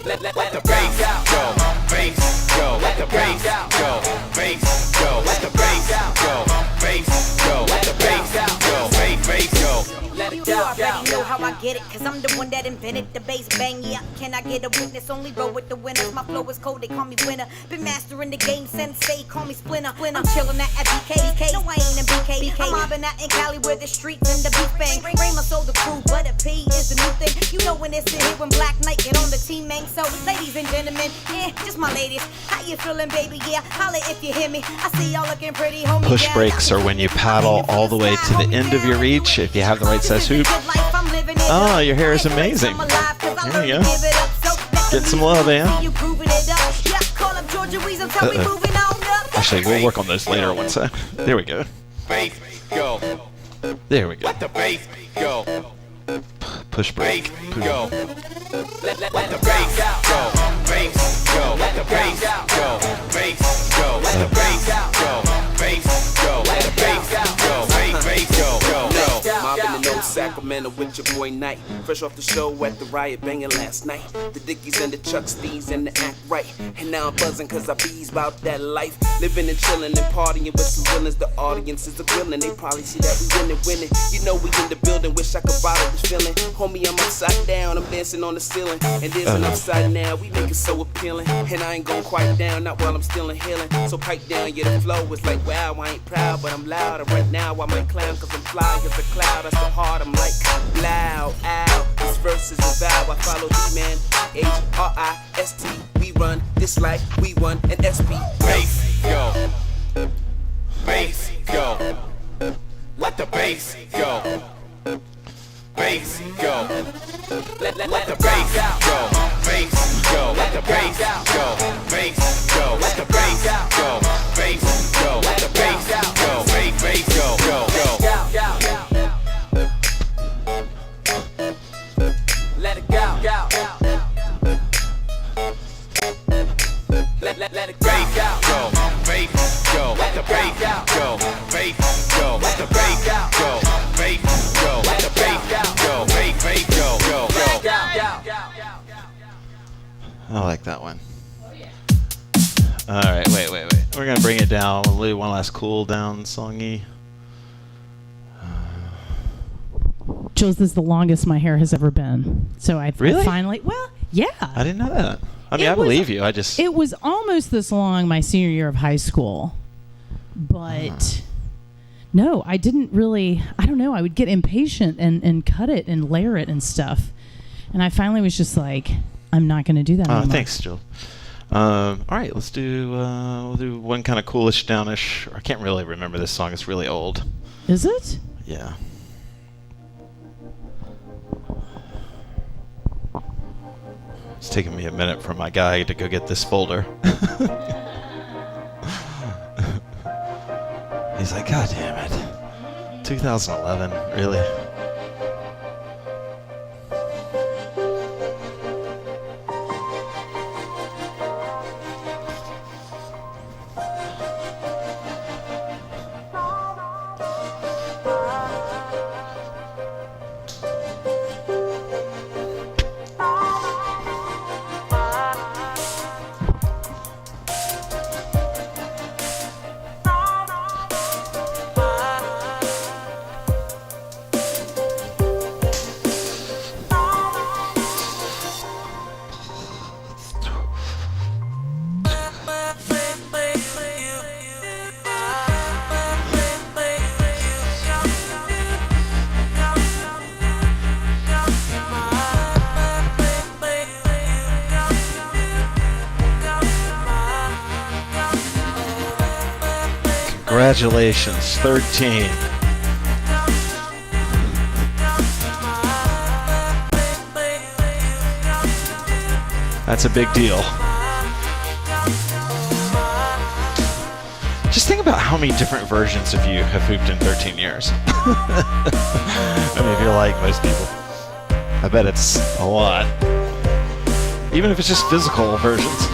Let the bass go. Bass, go. Let the bass go. Bass, go. Let the bass go. Bass, go. Let the bass go. Bass, go. You already know how I get it, cause I'm the one that invented the bass bang. Yeah, can I get a witness? Only roll with the winners. My flow is cold, they call me winner. Been mastering the game, sensei, call me Splinter. I'm chillin' at BK. No, I ain't in BK. I'm mobbing out in Cali where the streets and the beat bang. Rain my soul, the crew, but a P is the new thing. You know when it's in here when Black Knight get on the team, man. So, ladies and gentlemen, yeah, just my ladies. How you feeling, baby? Yeah, holla if you hear me. I see y'all looking pretty, homie. Push brakes are when you paddle all the way to the end of your reach if you have the right size hoop. Oh, your hair is amazing. There you go. Get some love, man. Actually, we'll work on those later one time. There we go. Bass, go. There we go. Let the bass go. Push brake. Go. Let the bass go. Bass, go. Let the bass go. Bass, go. Let the bass go. Bass, go. Let the bass go. Bass, go. Mobbing in Old Sacramento with your boy Knight. Fresh off the show at the Riot banging last night. The Dickies and the Chuck Steves and the Act Right. And now I'm buzzing cause I bees about that life. Living and chilling and partying with some villains. The audience is a villain. They probably see that we winning. You know we in the building. Wish I could bottle this feeling. Homie, I'm upside down. I'm dancing on the ceiling. And there's an upside now. We make it so appealing. And I ain't gon' quiet down. Not while I'm still in healing. So pipe down. Yeah, the flow is like wow. I ain't proud but I'm loud. And right now I might clown cause I'm fly as a cloud. That's the heart. I'm like loud, ow. This verse is a vow. I follow D-Man, H-R-I-S-T. We run this like we won an SP. Bass, go. Bass, go. Let the bass go. Bass, go. Let the bass go. Bass, go. Let the bass go. Bass, go. Let the bass go. Bass, go. Let the bass go. Bass, go. Go. Let it go. Let it go. Go. Bass, go. Let the bass go. Bass, go. Let the bass go. Bass, go. Let the bass go. Bass, go. Go. I like that one. All right, wait. We're gonna bring it down. We'll do one last cool down songy. Jules, this is the longest my hair has ever been. So I Really? finally, well, yeah. I didn't know that. I mean, I believe you. I just. It was almost this long my senior year of high school. But no, I didn't really, I don't know. I would get impatient and cut it and layer it and stuff. And I finally was just like, I'm not going to do that anymore. Thanks, Jill. All right, let's do, we'll do one kind of coolish, downish. I can't really remember this song. It's really old. Is it? Yeah. It's taking me a minute for my guy to go get this folder. He's like, God damn it. 2011, really? Congratulations, 13. That's a big deal. Just think about how many different versions of you have hooped in 13 years. I mean, if you're like most people, I bet it's a lot. Even if it's just physical versions.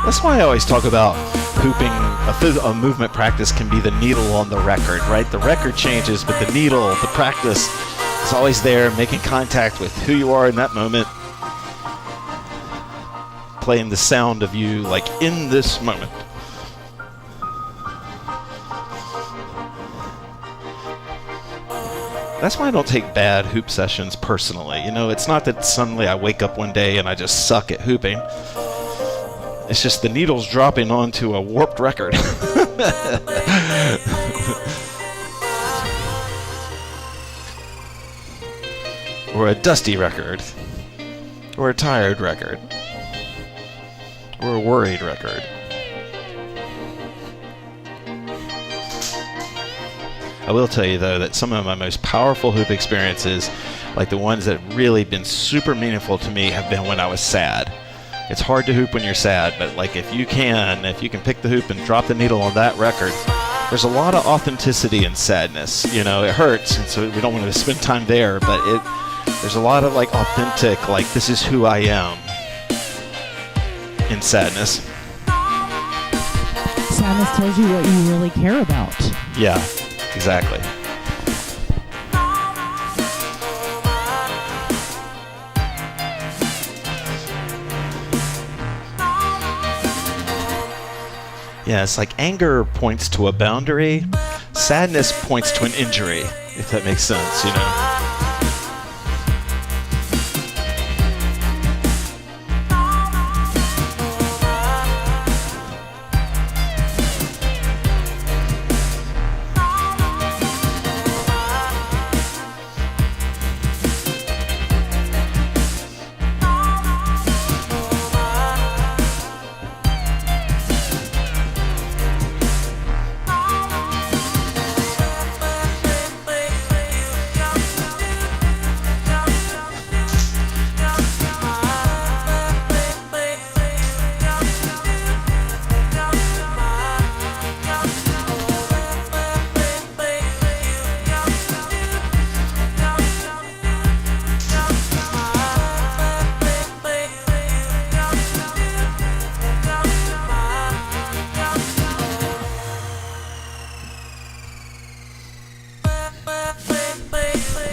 That's why I always talk about hooping. A movement practice can be the needle on the record, right? The record changes, but the needle, the practice, is always there, making contact with who you are in that moment, playing the sound of you, like, in this moment. That's why I don't take bad hoop sessions personally. You know, it's not that suddenly I wake up one day and I just suck at hooping. It's just the needle's dropping onto a warped record. Or a dusty record. Or a tired record. Or a worried record. I will tell you, though, that some of my most powerful hoop experiences, like the ones that have really been super meaningful to me, have been when I was sad. It's hard to hoop when you're sad, but like if you can pick the hoop and drop the needle on that record, there's a lot of authenticity in sadness. You know, it hurts, and so we don't want to spend time there, but there's a lot of like authentic, like this is who I am in sadness. Sadness tells you what you really care about. Yeah, exactly. Yeah, it's like anger points to a boundary, sadness points to an injury, if that makes sense, you know?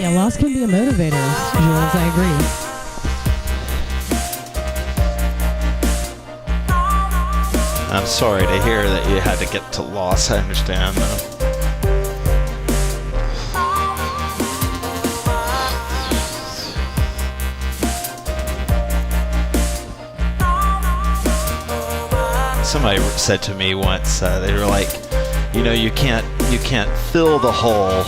Yeah, loss can be a motivator, Jules, I agree. I'm sorry to hear that you had to get to loss. I understand, though. Somebody said to me once, they were like, you know, you can't fill the hole,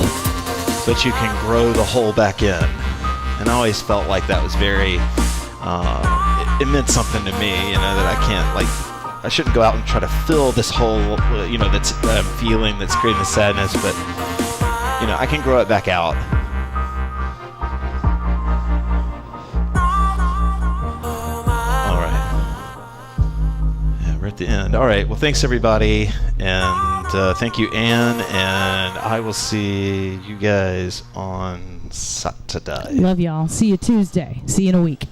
but you can grow the hole back in. And I always felt like that was very, it meant something to me, you know, that I can't, like, I shouldn't go out and try to fill this hole, you know, that's I'm feeling, that's creating the sadness, but, you know, I can grow it back out. All right. Yeah, we're at the end. All right, well, thanks, everybody, and thank you, Ann, and I will see you guys on Saturday. Love y'all. See you Tuesday. See you in a week.